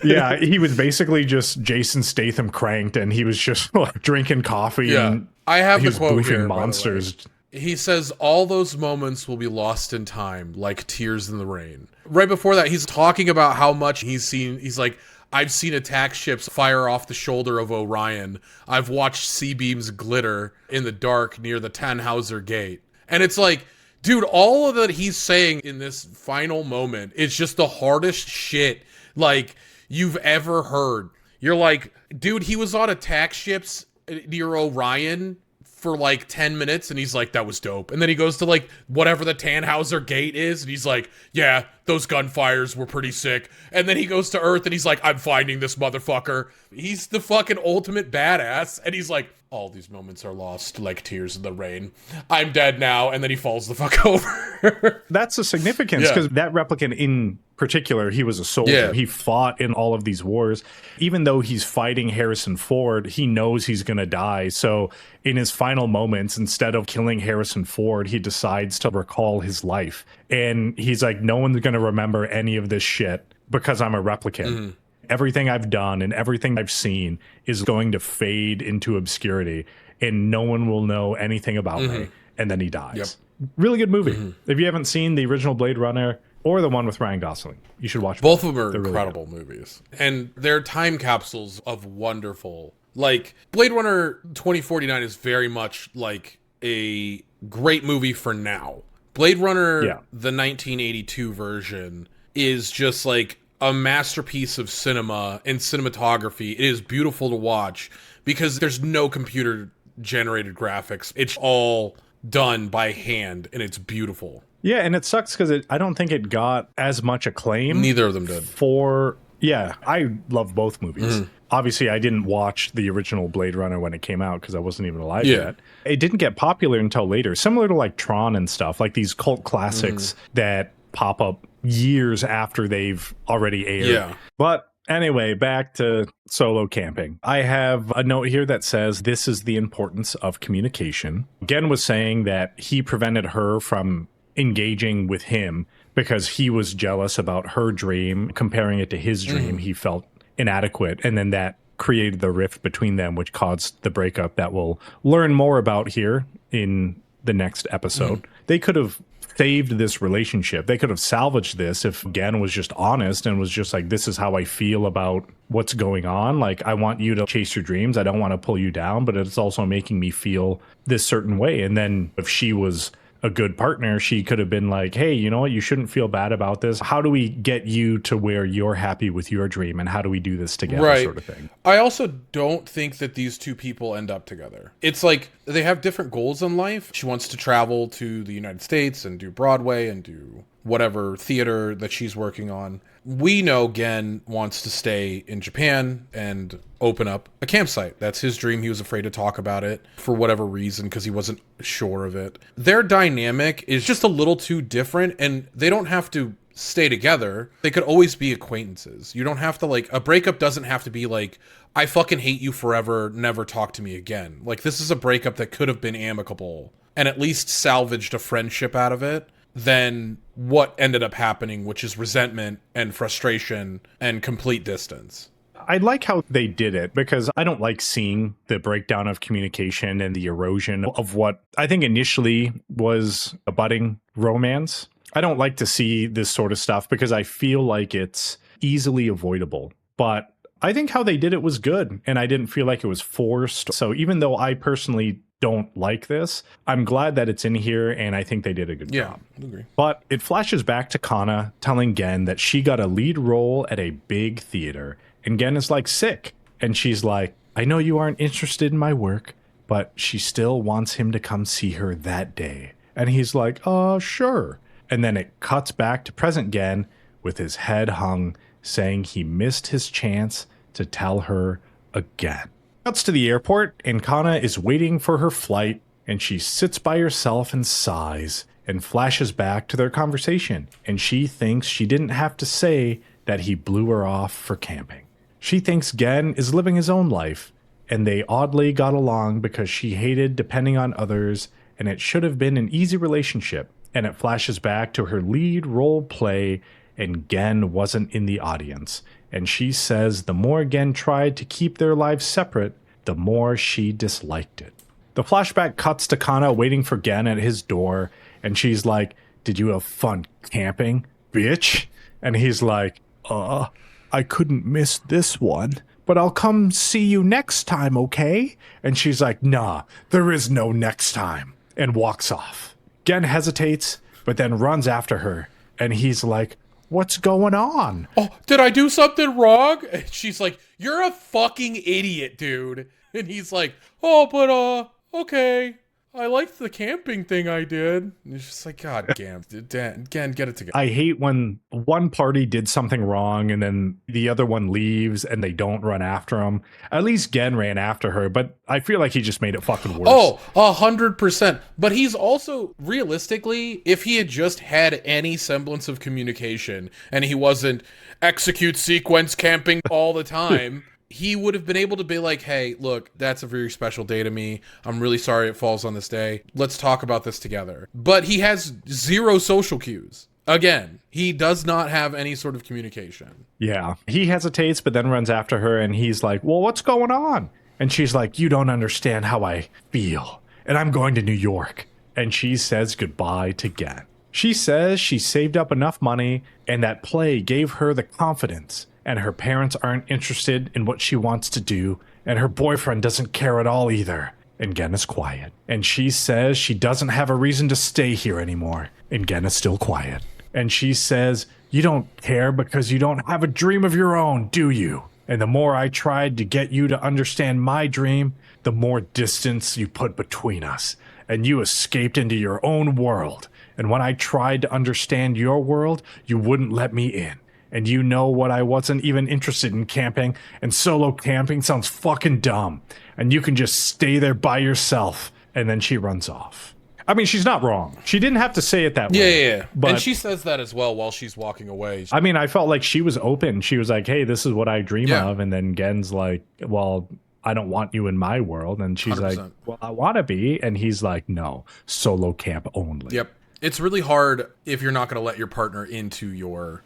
yeah, he was basically just Jason Statham cranked, and he was just like drinking coffee. Yeah. And I have he the was quote boofing here, by the way. monsters. He says, all those moments will be lost in time, like tears in the rain. Right before that, he's talking about how much he's seen. He's like, I've seen attack ships fire off the shoulder of Orion. I've watched C-beams glitter in the dark near the Tannhauser Gate. And it's like, dude, all of that he's saying in this final moment is just the hardest shit, like, you've ever heard. You're like, dude, he was on attack ships near Orion for like 10 minutes, and he's like, that was dope. And then he goes to like whatever the Tannhauser Gate is, and he's like, yeah, those gunfires were pretty sick. And then he goes to Earth and he's like, I'm finding this motherfucker. He's the fucking ultimate badass. And he's like, all these moments are lost like tears in the rain. I'm dead now. And then he falls the fuck over. That's the significance, Yeah. because that replicant in particular, he was a soldier. Yeah. He fought in all of these wars. Even though he's fighting Harrison Ford, he knows he's going to die. So in his final moments, instead of killing Harrison Ford, he decides to recall his life. And he's like, no one's going to remember any of this shit because I'm a replicant. Mm-hmm. Everything I've done and everything I've seen is going to fade into obscurity, and no one will know anything about me. And then he dies. Yep. Really good movie. If you haven't seen the original Blade Runner or the one with Ryan Gosling, you should watch Both of them are They're really incredible movies. And they're time capsules of wonderful. Like, Blade Runner 2049 is very much like a great movie for now. Blade Runner, Yeah. the 1982 version, is just like a masterpiece of cinema and cinematography. It is beautiful to watch because there's no computer generated graphics. It's all done by hand, and it's beautiful. Yeah, and it sucks because I don't think it got as much acclaim Neither of them did. for Yeah, I love both movies. Obviously, I didn't watch the original Blade Runner when it came out because I wasn't even alive yet. It didn't get popular until later, similar to like Tron and stuff, like these cult classics that pop up years after they've already aired. Yeah. But anyway, back to solo camping. I have a note here that says this is the importance of communication. Gen was saying that he prevented her from engaging with him because he was jealous about her dream, comparing it to his dream. He felt inadequate. And then that created the rift between them, which caused the breakup that we'll learn more about here in the next episode. They could have saved this relationship. They could have salvaged this if Gen was just honest and was just like, this is how I feel about what's going on. Like, I want you to chase your dreams. I don't want to pull you down, but it's also making me feel this certain way. And then if she was a good partner, she could have been like, hey, you know what? You shouldn't feel bad about this. How do we get you to where you're happy with your dream? And how do we do this together, sort of thing? I also don't think that these two people end up together. It's like they have different goals in life. She wants to travel to the United States and do Broadway and do whatever theater that she's working on. We know Gen wants to stay in Japan and open up a campsite. That's his dream. He was afraid to talk about it for whatever reason because he wasn't sure of it. Their dynamic is just a little too different, and they don't have to stay together. They could always be acquaintances. You don't have to, like, a breakup doesn't have to be like, I fucking hate you forever, never talk to me again. Like, this is a breakup that could have been amicable and at least salvaged a friendship out of it than what ended up happening, which is resentment and frustration and complete distance. I like how they did it because I don't like seeing the breakdown of communication and the erosion of what I think initially was a budding romance. I don't like to see this sort of stuff because I feel like it's easily avoidable. But I think how they did it was good, and I didn't feel like it was forced. So even though I personally don't like this, I'm glad that it's in here, and I think they did a good job. I agree. But it flashes back to Kana telling Gen that she got a lead role at a big theater, and Gen is like sick, and she's like, I know you aren't interested in my work, but she still wants him to come see her that day. And he's like, sure. And then it cuts back to present Gen with his head hung, saying he missed his chance to tell her again. Cuts to the airport, and Kana is waiting for her flight, and she sits by herself and sighs, and flashes back to their conversation, and she thinks she didn't have to say that he blew her off for camping. She thinks Gen is living his own life, and they oddly got along because she hated depending on others, and it should have been an easy relationship, and it flashes back to her lead role play, and Gen wasn't in the audience. And she says the more Gen tried to keep their lives separate, the more she disliked it. The flashback cuts to Kana waiting for Gen at his door, and she's like, did you have fun camping, bitch? And he's like, I couldn't miss this one, but I'll come see you next time, okay? And she's like, nah, there is no next time, and walks off. Gen hesitates, but then runs after her, and he's like, what's going on? Oh, did I do something wrong? And she's like, you're a fucking idiot, dude. And he's like, oh, but, okay. I liked the camping thing I did. And it's just like, God damn, again, get it together. I hate when one party did something wrong and then the other one leaves and they don't run after him. At least Gen ran after her, but I feel like he just made it fucking worse. Oh, 100%. But he's also, realistically, if he had just had any semblance of communication and he wasn't execute sequence camping all the time, he would have been able to be like, hey, look, that's a very special day to me. I'm really sorry it falls on this day. Let's talk about this together. But he has zero social cues. Again, he does not have any sort of communication. Yeah. He hesitates, but then runs after her, and he's like, well, what's going on? And she's like, you don't understand how I feel, and I'm going to New York. And she says goodbye to Gen. She says she saved up enough money, and that play gave her the confidence, and her parents aren't interested in what she wants to do, and her boyfriend doesn't care at all either. And Gen is quiet. And she says she doesn't have a reason to stay here anymore, and Gen is still quiet. And she says, you don't care because you don't have a dream of your own, do you? And the more I tried to get you to understand my dream, the more distance you put between us, and you escaped into your own world. And when I tried to understand your world, you wouldn't let me in. And you know what? I wasn't even interested in camping, and solo camping sounds fucking dumb. And you can just stay there by yourself. And then she runs off. I mean, she's not wrong. She didn't have to say it that way. Yeah. But And she says that as well while she's walking away. I mean, I felt like she was open. She was like, hey, this is what I dream Yeah. of. And then Gen's like, well, I don't want you in my world. And she's 100%. like, well, I want to be. And he's like, no, solo camp only. Yep. It's really hard if you're not going to let your partner into your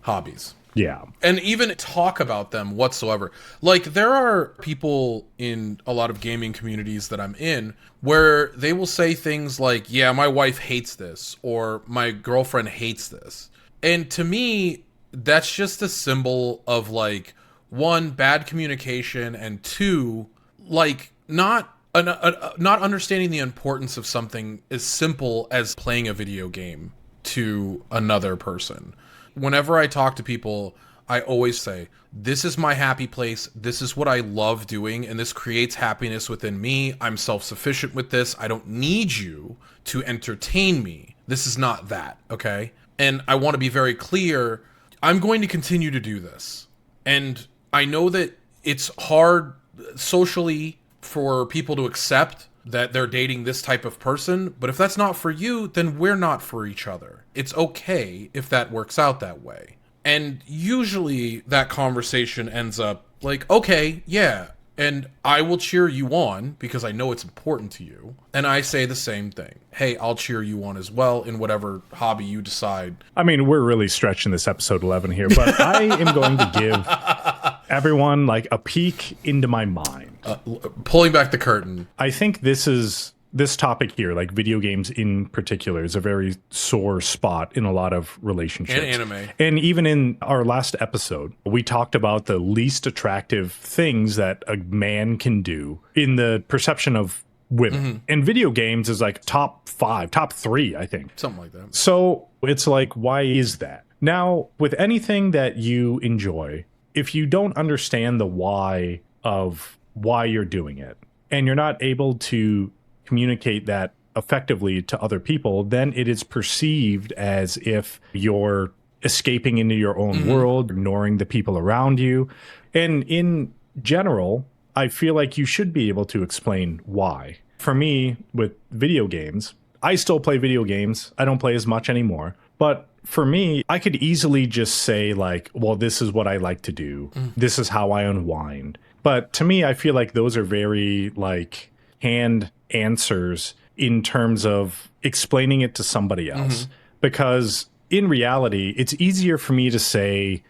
hobbies. Yeah. And even talk about them whatsoever. Like, there are people in a lot of gaming communities that I'm in where they will say things like, yeah, my wife hates this, or my girlfriend hates this. And to me, that's just a symbol of, like, one, bad communication, and two, like, not understanding the importance of something as simple as playing a video game to another person. Whenever I talk to people, I always say, this is my happy place. This is what I love doing, and this creates happiness within me. I'm self-sufficient with this. I don't need you to entertain me. This is not that, okay? And I want to be very clear. I'm going to continue to do this. And I know that it's hard socially for people to accept that they're dating this type of person, but if that's not for you, then we're not for each other. It's okay if that works out that way. And usually that conversation ends up like, okay, yeah, and I will cheer you on because I know it's important to you. And I say the same thing. Hey, I'll cheer you on as well in whatever hobby you decide. I mean, we're really stretching this episode 11 here, but I am going to give everyone like a peek into my mind. Pulling back the curtain. I think this topic here, like video games in particular, is a very sore spot in a lot of relationships. And anime. And even in our last episode, we talked about the least attractive things that a man can do in the perception of women. Mm-hmm. And video games is like top 5, top 3, I think. Something like that. So it's like, why is that? Now, with anything that you enjoy, if you don't understand the why of why you're doing it, and you're not able to communicate that effectively to other people, then it is perceived as if you're escaping into your own world, ignoring the people around you. And in general, I feel like you should be able to explain why. For me, with video games, I still play video games. I don't play as much anymore. But for me, I could easily just say like, well, this is what I like to do. This is how I unwind. But to me, I feel like those are very like canned answers in terms of explaining it to somebody else. Because in reality, it's easier for me to say,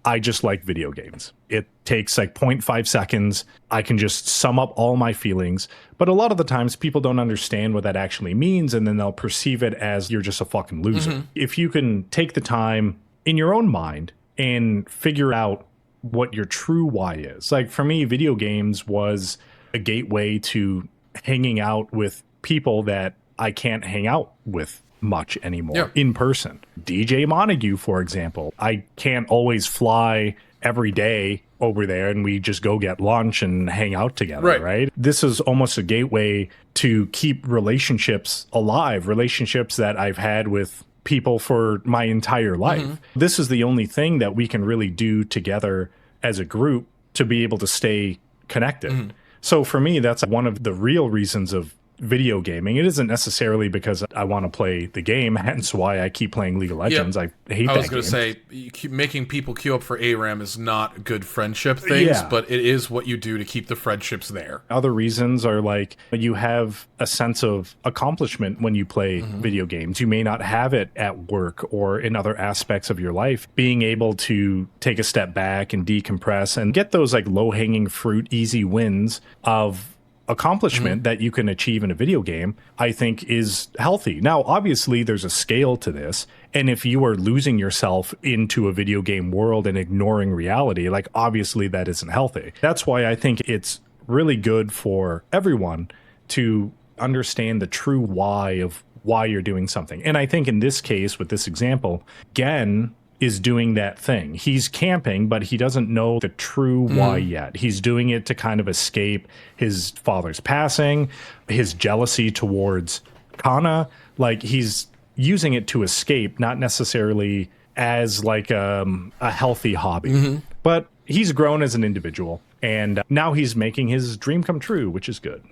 I just like video games. It takes like 0.5 seconds. I can just sum up all my feelings. But a lot of the times people don't understand what that actually means, and then they'll perceive it as you're just a fucking loser. If you can take the time in your own mind and figure out what your true why is. Like for me, video games was a gateway to hanging out with people that I can't hang out with much anymore in person. DJ Montague, for example. I can't always fly every day over there and we just go get lunch and hang out together, right? This is almost a gateway to keep relationships alive, relationships that I've had with people for my entire life. This is the only thing that we can really do together as a group to be able to stay connected. So for me, that's one of the real reasons of video gaming. It isn't necessarily because I want to play the game, hence why I keep playing League of Legends. I hate that I was game. going to say, making people queue up for ARAM is not good friendship things, but it is what you do to keep the friendships there. Other reasons are like you have a sense of accomplishment when you play video games. You may not have it at work or in other aspects of your life. Being able to take a step back and decompress and get those like low-hanging fruit, easy wins of accomplishment that you can achieve in a video game, I think is healthy. Now, obviously, there's a scale to this. And if you are losing yourself into a video game world and ignoring reality, like obviously that isn't healthy. That's why I think it's really good for everyone to understand the true why of why you're doing something. And I think in this case, with this example, Gen is doing that thing. He's camping, but he doesn't know the true why yet. He's doing it to kind of escape his father's passing, his jealousy towards Kana. Like he's using it to escape, not necessarily as like a healthy hobby. But he's grown as an individual, and now he's making his dream come true, which is good.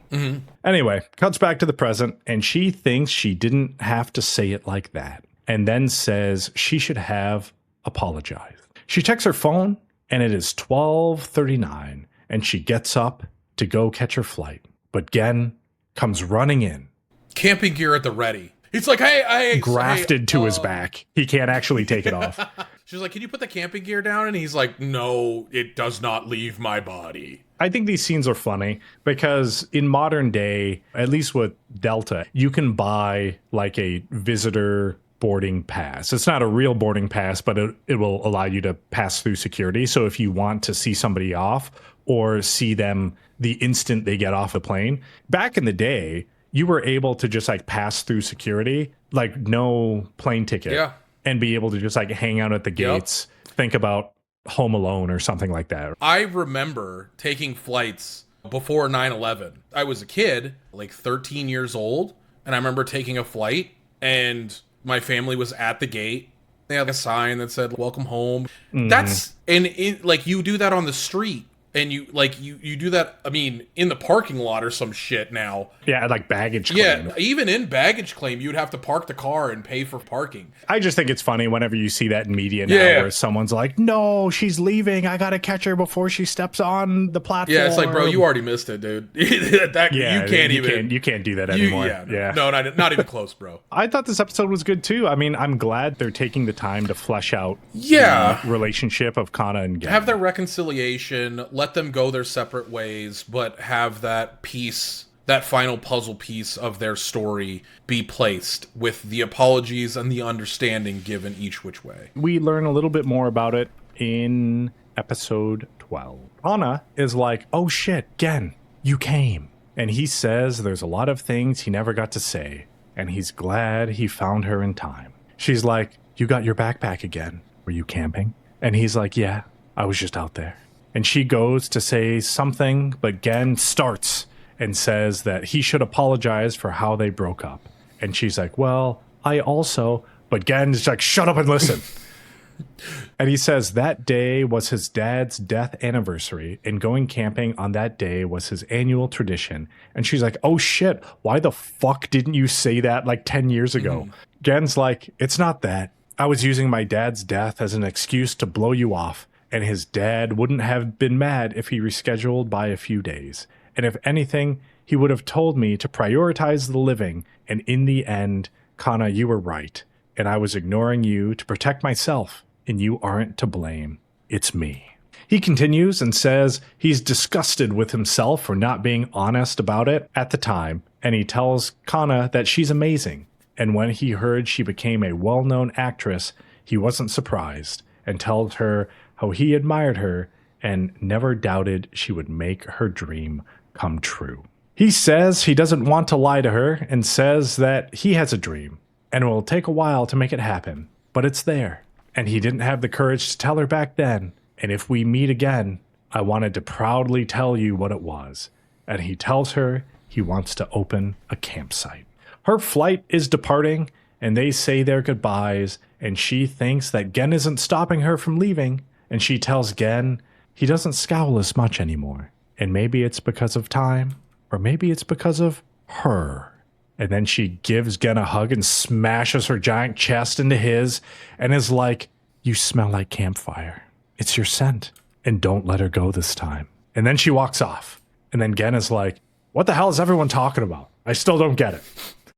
Anyway, cuts back to the present, and she thinks she didn't have to say it like that, and then says she should have apologized. She checks her phone, and it is 12:39, and she gets up to go catch her flight. But Gen comes running in, Camping gear at the ready. He's like, hey, grafted to his back. He can't actually take it off. She's like, can you put the camping gear down? And he's like, no, it does not leave my body. I think these scenes are funny because in modern day, at least with Delta, you can buy like a visitor boarding pass. It's not a real boarding pass, but it will allow you to pass through security. So if you want to see somebody off or see them the instant they get off the plane, back in the day, you were able to just like pass through security, like no plane ticket, and be able to just like hang out at the gates, think about Home Alone or something like that. I remember taking flights before 9/11. I was a kid, like 13 years old, and I remember taking a flight, and my family was at the gate. They had a sign that said "Welcome home." That's like you do that on the street. And you do that, I mean, in the parking lot or some shit now. Yeah, like baggage claim. Yeah, even in baggage claim, you'd have to park the car and pay for parking. I just think it's funny whenever you see that in media now where someone's like, no, she's leaving. I got to catch her before she steps on the platform. Yeah, it's like, bro, you already missed it, dude. You can't do that anymore. No, not even close, bro. I thought this episode was good too. I mean, I'm glad they're taking the time to flesh out the relationship of Kana and Gen. Have their reconciliation, let them go their separate ways, but have that piece, that final puzzle piece of their story be placed with the apologies and the understanding given each which way. We learn a little bit more about it in episode 12. Kana is like, oh shit, Gen, you came. And he says there's a lot of things he never got to say, and he's glad he found her in time. She's like, you got your backpack again. Were you camping? And he's like, yeah, I was just out there. And she goes to say something, but Gen starts and says that he should apologize for how they broke up. And she's like, well, I also... But Gen's like, shut up and listen. And he says that day was his dad's death anniversary, and going camping on that day was his annual tradition. And she's like, oh shit, why the fuck didn't you say that like 10 years ago? Gen's like, it's not that. I was using my dad's death as an excuse to blow you off. And his dad wouldn't have been mad if he rescheduled by a few days. And if anything, he would have told me to prioritize the living. And in the end, Kana, you were right. And I was ignoring you to protect myself. And you aren't to blame. It's me. He continues and says he's disgusted with himself for not being honest about it at the time. And he tells Kana that she's amazing. And when he heard she became a well-known actress, he wasn't surprised, and tells her how he admired her and never doubted she would make her dream come true. He says he doesn't want to lie to her and says that he has a dream and it will take a while to make it happen, but it's there. And he didn't have the courage to tell her back then. And if we meet again, I wanted to proudly tell you what it was. And he tells her he wants to open a campsite. Her flight is departing and they say their goodbyes, and she thinks that Gen isn't stopping her from leaving. And she tells Gen he doesn't scowl as much anymore. And maybe it's because of time, or maybe it's because of her. And then she gives Gen a hug and smashes her giant chest into his and is like, you smell like campfire. It's your scent. And don't let her go this time. And then she walks off. And then Gen is like, what the hell is everyone talking about? I still don't get it.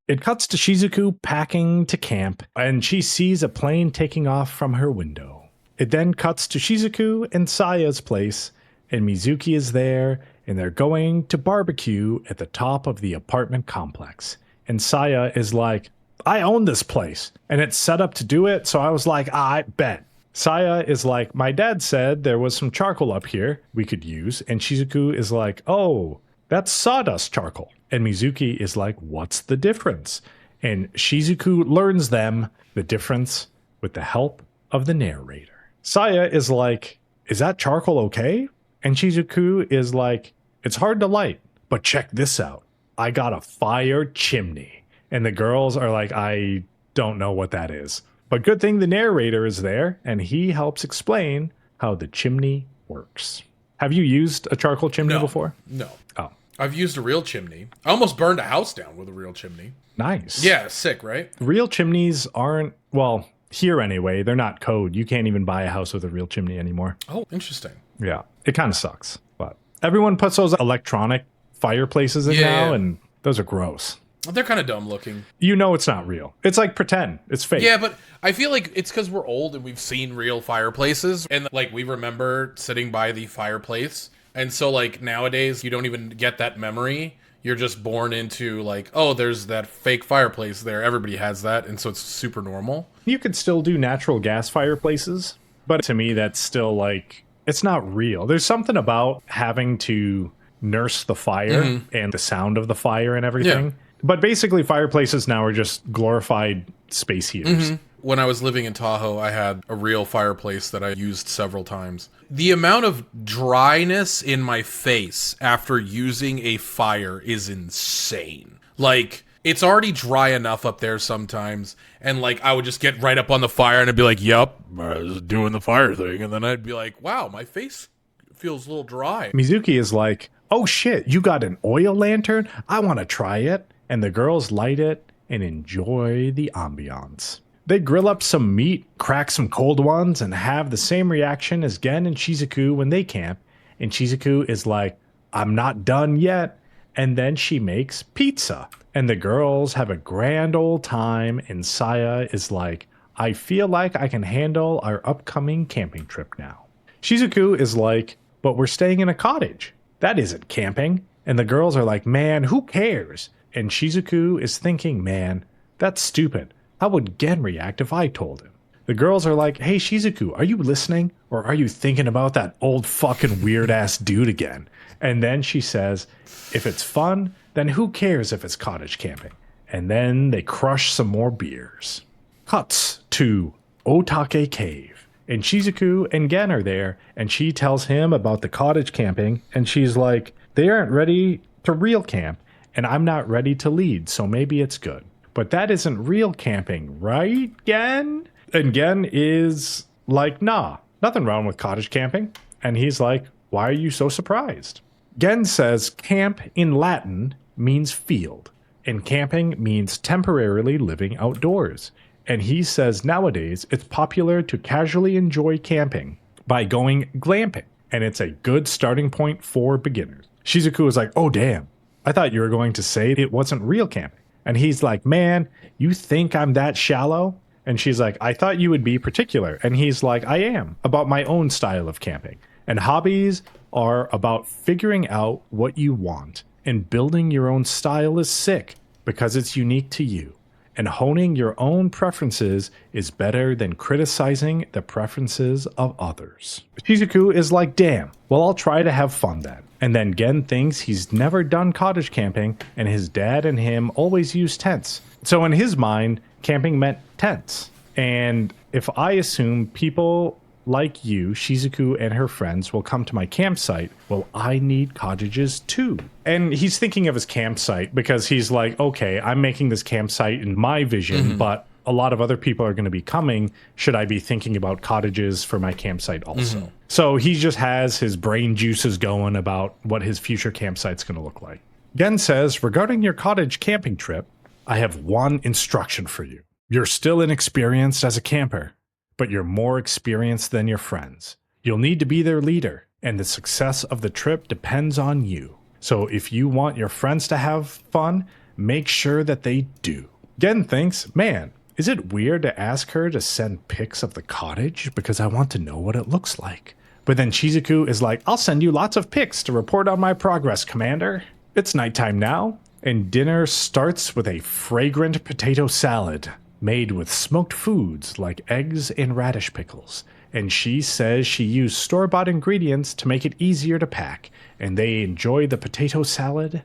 It cuts to Shizuku packing to camp, and she sees a plane taking off from her window. It then cuts to Shizuku and Saya's place, and Mizuki is there, and they're going to barbecue at the top of the apartment complex. And Saya is like, I own this place, and it's set up to do it, so I was like, I bet. Saya is like, my dad said there was some charcoal up here we could use, and Shizuku is like, oh, that's sawdust charcoal. And Mizuki is like, what's the difference? And Shizuku learns them the difference with the help of the narrator. Saya is like, is that charcoal okay? And Shizuku is like, it's hard to light, but check this out. I got a fire chimney. And the girls are like, I don't know what that is. But good thing the narrator is there, and he helps explain how the chimney works. Have you used a charcoal chimney No. before? No. Oh, I've used a real chimney. I almost burned a house down with a real chimney. nice. Yeah, sick, right? Real chimneys aren't, well, here anyway, they're not code. You can't even buy a house with a real chimney anymore. Oh, interesting. Yeah, it kind of sucks. But everyone puts those electronic fireplaces in now, Yeah. and those are gross. They're kind of dumb looking. You know it's not real. It's like pretend. It's fake. Yeah, but I feel like it's because we're old and we've seen real fireplaces, and like we remember sitting by the fireplace. And so like nowadays you don't even get that memory. You're just born into like, oh, there's that fake fireplace there. Everybody has that, and so it's super normal. You could still do natural gas fireplaces, but to me, that's still like, it's not real. There's something about having to nurse the fire and the sound of the fire and everything. Yeah. But basically, fireplaces now are just glorified space heaters. When I was living in Tahoe, I had a real fireplace that I used several times. The amount of dryness in my face after using a fire is insane. Like, it's already dry enough up there sometimes, and like I would just get right up on the fire and I'd be like, "Yep, I was doing the fire thing," and then I'd be like, "Wow, my face feels a little dry." Mizuki is like, oh shit, you got an oil lantern? I want to try it. And the girls light it and enjoy the ambiance. They grill up some meat, crack some cold ones, and have the same reaction as Gen and Shizuku when they camp. And Shizuku is like, I'm not done yet. And then she makes pizza. And the girls have a grand old time. And Saya is like, I feel like I can handle our upcoming camping trip now. Shizuku is like, but we're staying in a cottage. That isn't camping. And the girls are like, man, who cares? And Shizuku is thinking, man, that's stupid. How would Gen react if I told him? The girls are like, hey, Shizuku, are you listening? Or are you thinking about that old fucking weird ass dude again? And then she says, if it's fun, then who cares if it's cottage camping? And then they crush some more beers. Cuts to Otake Cave. And Shizuku and Gen are there, and she tells him about the cottage camping, and she's like, they aren't ready to real camp, and I'm not ready to lead, so maybe it's good. But that isn't real camping, right, Gen? And Gen is like, nah, nothing wrong with cottage camping. And he's like, why are you so surprised? Gen says camp in Latin means field, and camping means temporarily living outdoors. And he says nowadays it's popular to casually enjoy camping by going glamping, and it's a good starting point for beginners. Shizuku is like, oh damn, I thought you were going to say it wasn't real camping. And he's like, man, you think I'm that shallow? And she's like, I thought you would be particular. And he's like, I am, about my own style of camping. And hobbies are about figuring out what you want, and building your own style is sick because it's unique to you. And honing your own preferences is better than criticizing the preferences of others. Shizuku is like, damn, well, I'll try to have fun then. And then Gen thinks he's never done cottage camping, and his dad and him always use tents. So in his mind, camping meant tents. And if I assume people like you, Shizuku and her friends, will come to my campsite, well, I need cottages too. And he's thinking of his campsite because he's like, okay, I'm making this campsite in my vision, but a lot of other people are going to be coming. Should I be thinking about cottages for my campsite also? So he just has his brain juices going about what his future campsite's going to look like. Gen says, regarding your cottage camping trip, I have one instruction for you. You're still inexperienced as a camper, but you're more experienced than your friends. You'll need to be their leader, and the success of the trip depends on you. So if you want your friends to have fun, make sure that they do. Gen thinks, man, is it weird to ask her to send pics of the cottage because I want to know what it looks like? But then Shizuku is like, I'll send you lots of pics to report on my progress, Commander. It's nighttime now, and dinner starts with a fragrant potato salad made with smoked foods like eggs and radish pickles. And she says she used store-bought ingredients to make it easier to pack, and they enjoy the potato salad.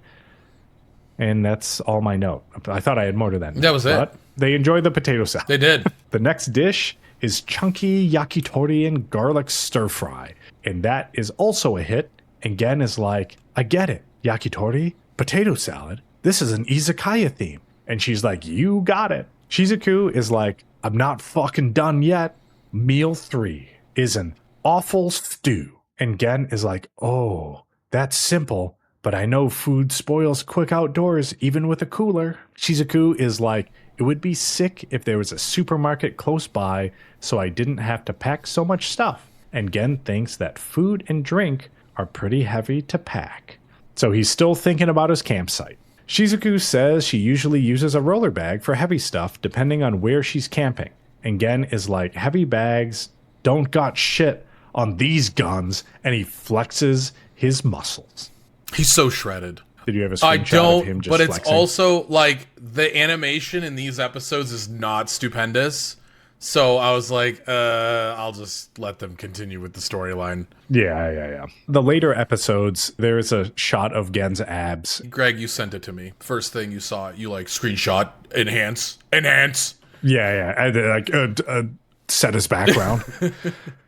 And that's all my note. I thought I had more to that. That was it. But they enjoy the potato salad. They did. The next dish is chunky yakitori and garlic stir fry. And that is also a hit. And Gen is like, I get it. Yakitori, potato salad. This is an izakaya theme. And she's like, you got it. Shizuku is like, I'm not fucking done yet. Meal 3 is an awful stew. And Gen is like, oh, that's simple, but I know food spoils quick outdoors, even with a cooler. Shizuku is like, it would be sick if there was a supermarket close by so I didn't have to pack so much stuff. And Gen thinks that food and drink are pretty heavy to pack. So he's still thinking about his campsite. Shizuku says she usually uses a roller bag for heavy stuff depending on where she's camping. And Gen is like, heavy bags don't got shit on these guns, and he flexes his muscles. He's so shredded. Did you have a I screenshot of him don't, just but it's flexing? also like the animation in these episodes is not stupendous. So I was like, I'll just let them continue with the storyline. Yeah. The later episodes, there is a shot of Gen's abs. Greg, you sent it to me. First thing you saw, you like screenshot, enhance. Yeah. I set his background.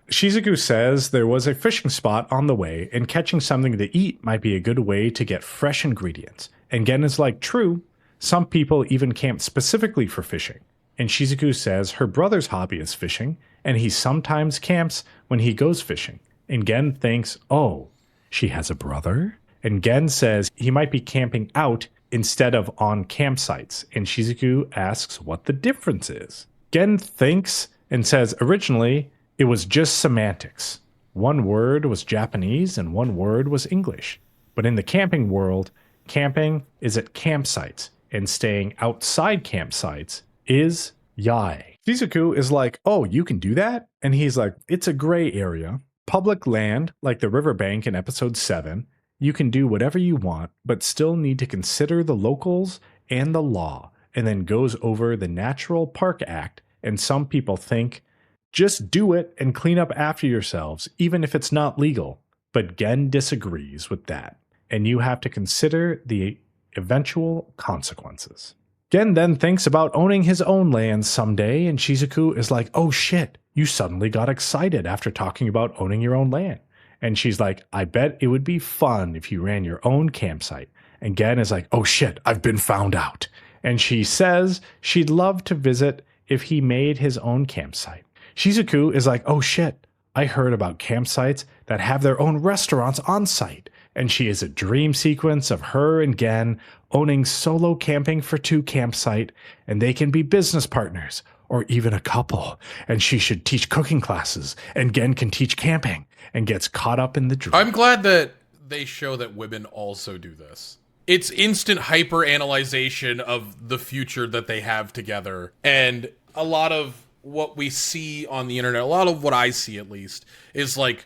Shizuku says there was a fishing spot on the way, and catching something to eat might be a good way to get fresh ingredients. And Gen is like, true, some people even camp specifically for fishing. And Shizuku says her brother's hobby is fishing, and he sometimes camps when he goes fishing. And Gen thinks, oh, she has a brother? And Gen says he might be camping out instead of on campsites. And Shizuku asks what the difference is. Gen thinks and says originally it was just semantics. One word was Japanese and one word was English. But in the camping world, camping is at campsites, and staying outside campsites is yai. Shizuku is like, oh, you can do that? And he's like, it's a gray area. Public land, like the riverbank in episode 7, you can do whatever you want, but still need to consider the locals and the law, and then goes over the Natural Park Act, and some people think, just do it and clean up after yourselves, even if it's not legal. But Gen disagrees with that, and you have to consider the eventual consequences. Gen then thinks about owning his own land someday, and Shizuku is like, oh shit, you suddenly got excited after talking about owning your own land. And she's like, I bet it would be fun if you ran your own campsite. And Gen is like, oh shit, I've been found out. And she says she'd love to visit if he made his own campsite. Shizuku is like, oh shit, I heard about campsites that have their own restaurants on site. And she is a dream sequence of her and Gen owning solo camping for 2 campsite, and they can be business partners or even a couple. And she should teach cooking classes, and Gen can teach camping, and gets caught up in the dream. I'm glad that they show that women also do this. It's instant hyper analyzation of the future that they have together. And a lot of what we see on the internet, a lot of what I see at least, is like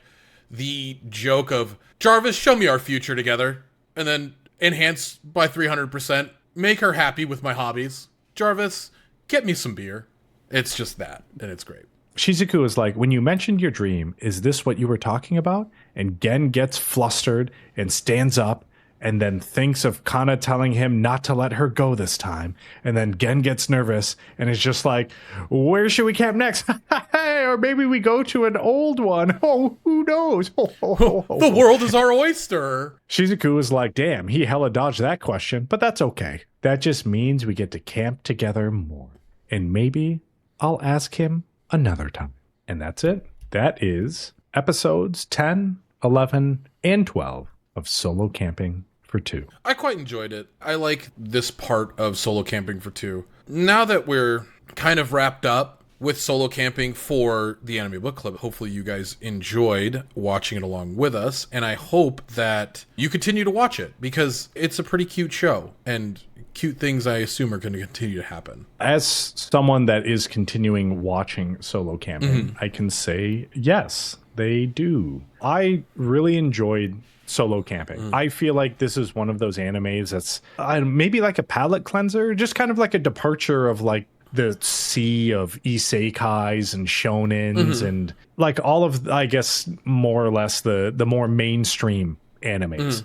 the joke of, Jarvis, show me our future together, and then enhance by 300%, make her happy with my hobbies. Jarvis, get me some beer. It's just that, and it's great. Shizuku is like, when you mentioned your dream, is this what you were talking about? And Gen gets flustered and stands up, and then thinks of Kana telling him not to let her go this time. And then Gen gets nervous and is just like, where should we camp next? Or maybe we go to an old one. Oh, who knows? The world is our oyster. Shizuku is like, damn, he hella dodged that question, but that's okay. That just means we get to camp together more. And maybe I'll ask him another time. And that's it. That is episodes 10, 11, and 12 of Solo Camping for 2. I quite enjoyed it. I like this part of Solo Camping for 2. Now that we're kind of wrapped up with Solo Camping for the Anime Book Club, hopefully you guys enjoyed watching it along with us, and I hope that you continue to watch it, because it's a pretty cute show, and cute things I assume are going to continue to happen. As someone that is continuing watching Solo Camping, I can say yes, they do. I really enjoyed Solo Camping. I feel like this is one of those animes that's maybe like a palate cleanser, just kind of like a departure of like the sea of isekais and shonens and like all of, I guess, more or less the more mainstream animes.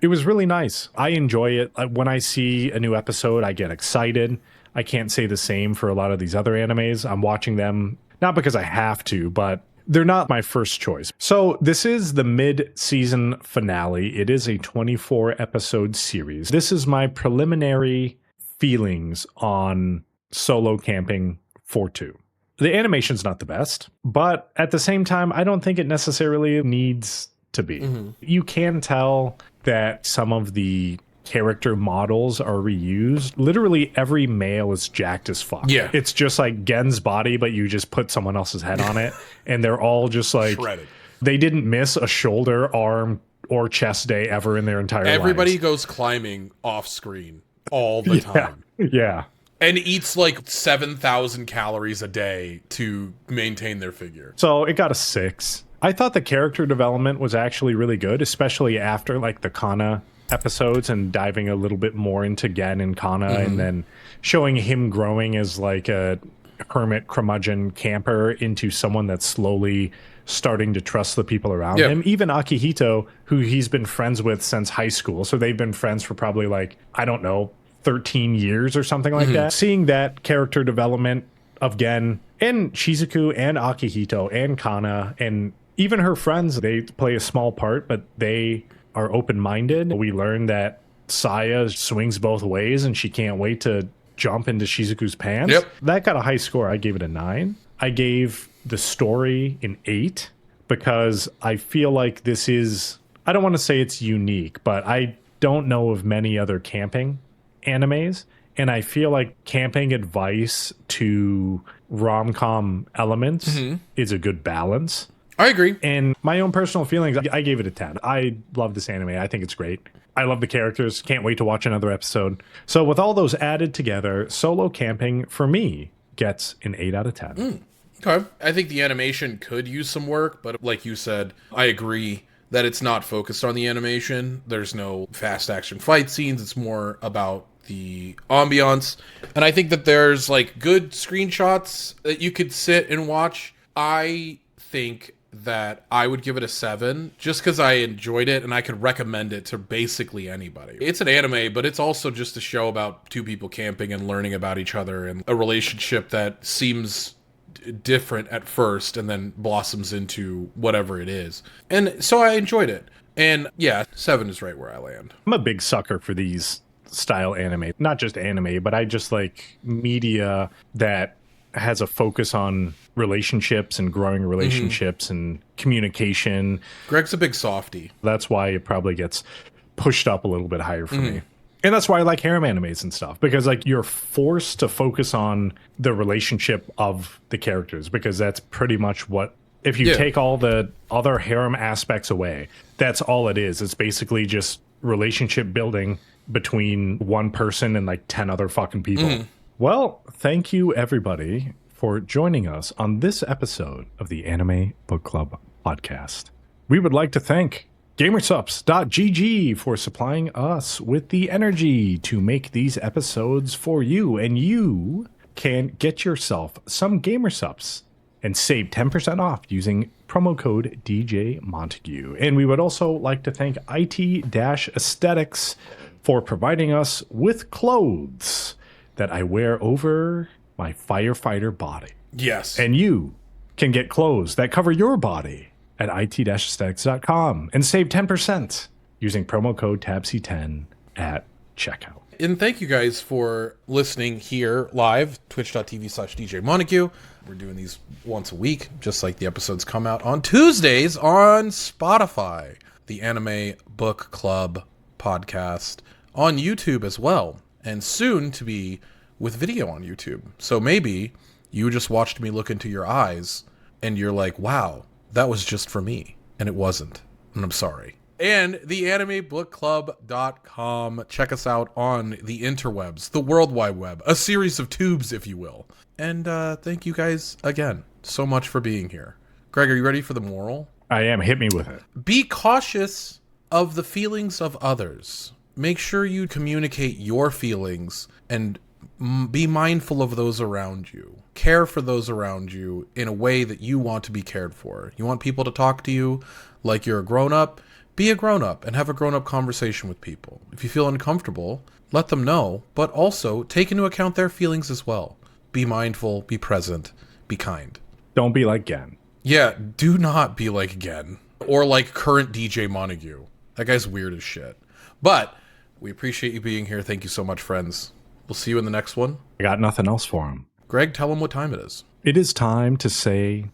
It was really nice. I enjoy it. When I see a new episode, I get excited. I can't say the same for a lot of these other animes. I'm watching them not because I have to, but they're not my first choice. So this is the mid-season finale. It is a 24-episode series. This is my preliminary feelings on Solo Camping 4.2. The animation's not the best, but at the same time, I don't think it necessarily needs to be. You can tell that some of the character models are reused. Literally every male is jacked as fuck. Yeah. It's just like Gen's body, but you just put someone else's head on it, and they're all just like Shredded. they didn't miss a shoulder, arm, or chest day ever in their entire Everybody lives. goes climbing off screen all the time. Yeah. And eats like 7,000 calories a day to maintain their figure. So it got a 6. I thought the character development was actually really good, especially after like the Kana episodes and diving a little bit more into Gen and Kana and then showing him growing as like a hermit curmudgeon camper into someone that's slowly starting to trust the people around him. Even Akihito, who he's been friends with since high school. So they've been friends for probably like, I don't know, 13 years or something like that. Seeing that character development of Gen and Shizuku and Akihito and Kana and even her friends, they play a small part, but they are open-minded. We learned that Saya swings both ways and she can't wait to jump into Shizuku's pants. Yep. That got a high score. I gave it a 9. I gave the story an 8 because I feel like this is, I don't want to say it's unique, but I don't know of many other camping animes, and I feel like camping advice to rom-com elements is a good balance. I agree. And my own personal feelings, I gave it a 10. I love this anime. I think it's great. I love the characters. Can't wait to watch another episode. So with all those added together, Solo Camping for me gets an 8 out of 10. Okay. I think the animation could use some work, but like you said, I agree that it's not focused on the animation. There's no fast action fight scenes. It's more about the ambiance. And I think that there's like good screenshots that you could sit and watch. I think that I would give it a 7 just because I enjoyed it and I could recommend it to basically anybody. It's an anime, but it's also just a show about two people camping and learning about each other and a relationship that seems different at first and then blossoms into whatever it is. And so I enjoyed it. And yeah, 7 is right where I land. I'm a big sucker for these style anime. Not just anime, but I just like media that has a focus on relationships and growing relationships and communication. Greg's a big softie. That's why it probably gets pushed up a little bit higher for me. And that's why I like harem animes and stuff, because like you're forced to focus on the relationship of the characters, because that's pretty much what, if you take all the other harem aspects away, that's all it is. It's basically just relationship building between one person and like 10 other fucking people. Well, thank you everybody for joining us on this episode of the Anime Book Club podcast. We would like to thank Gamersups.gg for supplying us with the energy to make these episodes for you, and you can get yourself some Gamersups and save 10% off using promo code DJ Montague. And we would also like to thank IT-Aesthetics for providing us with clothes that I wear over my firefighter body. Yes. And you can get clothes that cover your body at it-aesthetics.com and save 10% using promo code TABC10 at checkout. And thank you guys for listening here live, twitch.tv/DJ Montague. We're doing these once a week, just like the episodes come out on Tuesdays on Spotify, the Anime Book Club podcast, on YouTube as well, and soon to be with video on YouTube. So maybe you just watched me look into your eyes and you're like, wow, that was just for me. And it wasn't. And I'm sorry. And theanimebookclub.com. Check us out on the interwebs, the World Wide Web, a series of tubes, if you will. And thank you guys again so much for being here. Greg, are you ready for the moral? I am. Hit me with it. Be cautious of the feelings of others. Make sure you communicate your feelings and be mindful of those around you. Care for those around you in a way that you want to be cared for. You want people to talk to you like you're a grown-up? Be a grown-up and have a grown-up conversation with people. If you feel uncomfortable, let them know, but also take into account their feelings as well. Be mindful, be present, be kind. Don't be like Gen. Yeah, do not be like Gen. Or like current DJ Montague. That guy's weird as shit. But we appreciate you being here. Thank you so much, friends. We'll see you in the next one. I got nothing else for him. Greg, tell him what time it is. It is time to say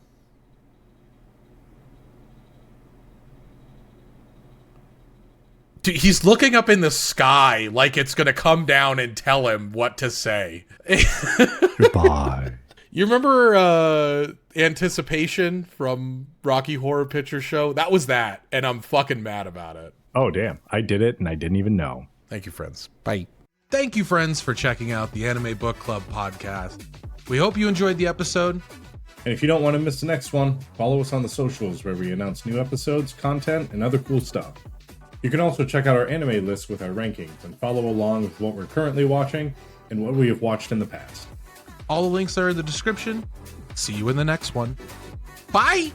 Dude, he's looking up in the sky like it's going to come down and tell him what to say. goodbye. You remember Anticipation from Rocky Horror Picture Show? That was that, and I'm fucking mad about it. Oh, damn. I did it and I didn't even know. Thank you, friends. Bye. Thank you, friends, for checking out the Anime Book Club podcast. We hope you enjoyed the episode. And if you don't want to miss the next one, follow us on the socials where we announce new episodes, content, and other cool stuff. You can also check out our anime list with our rankings and follow along with what we're currently watching and what we have watched in the past. All the links are in the description. See you in the next one. Bye!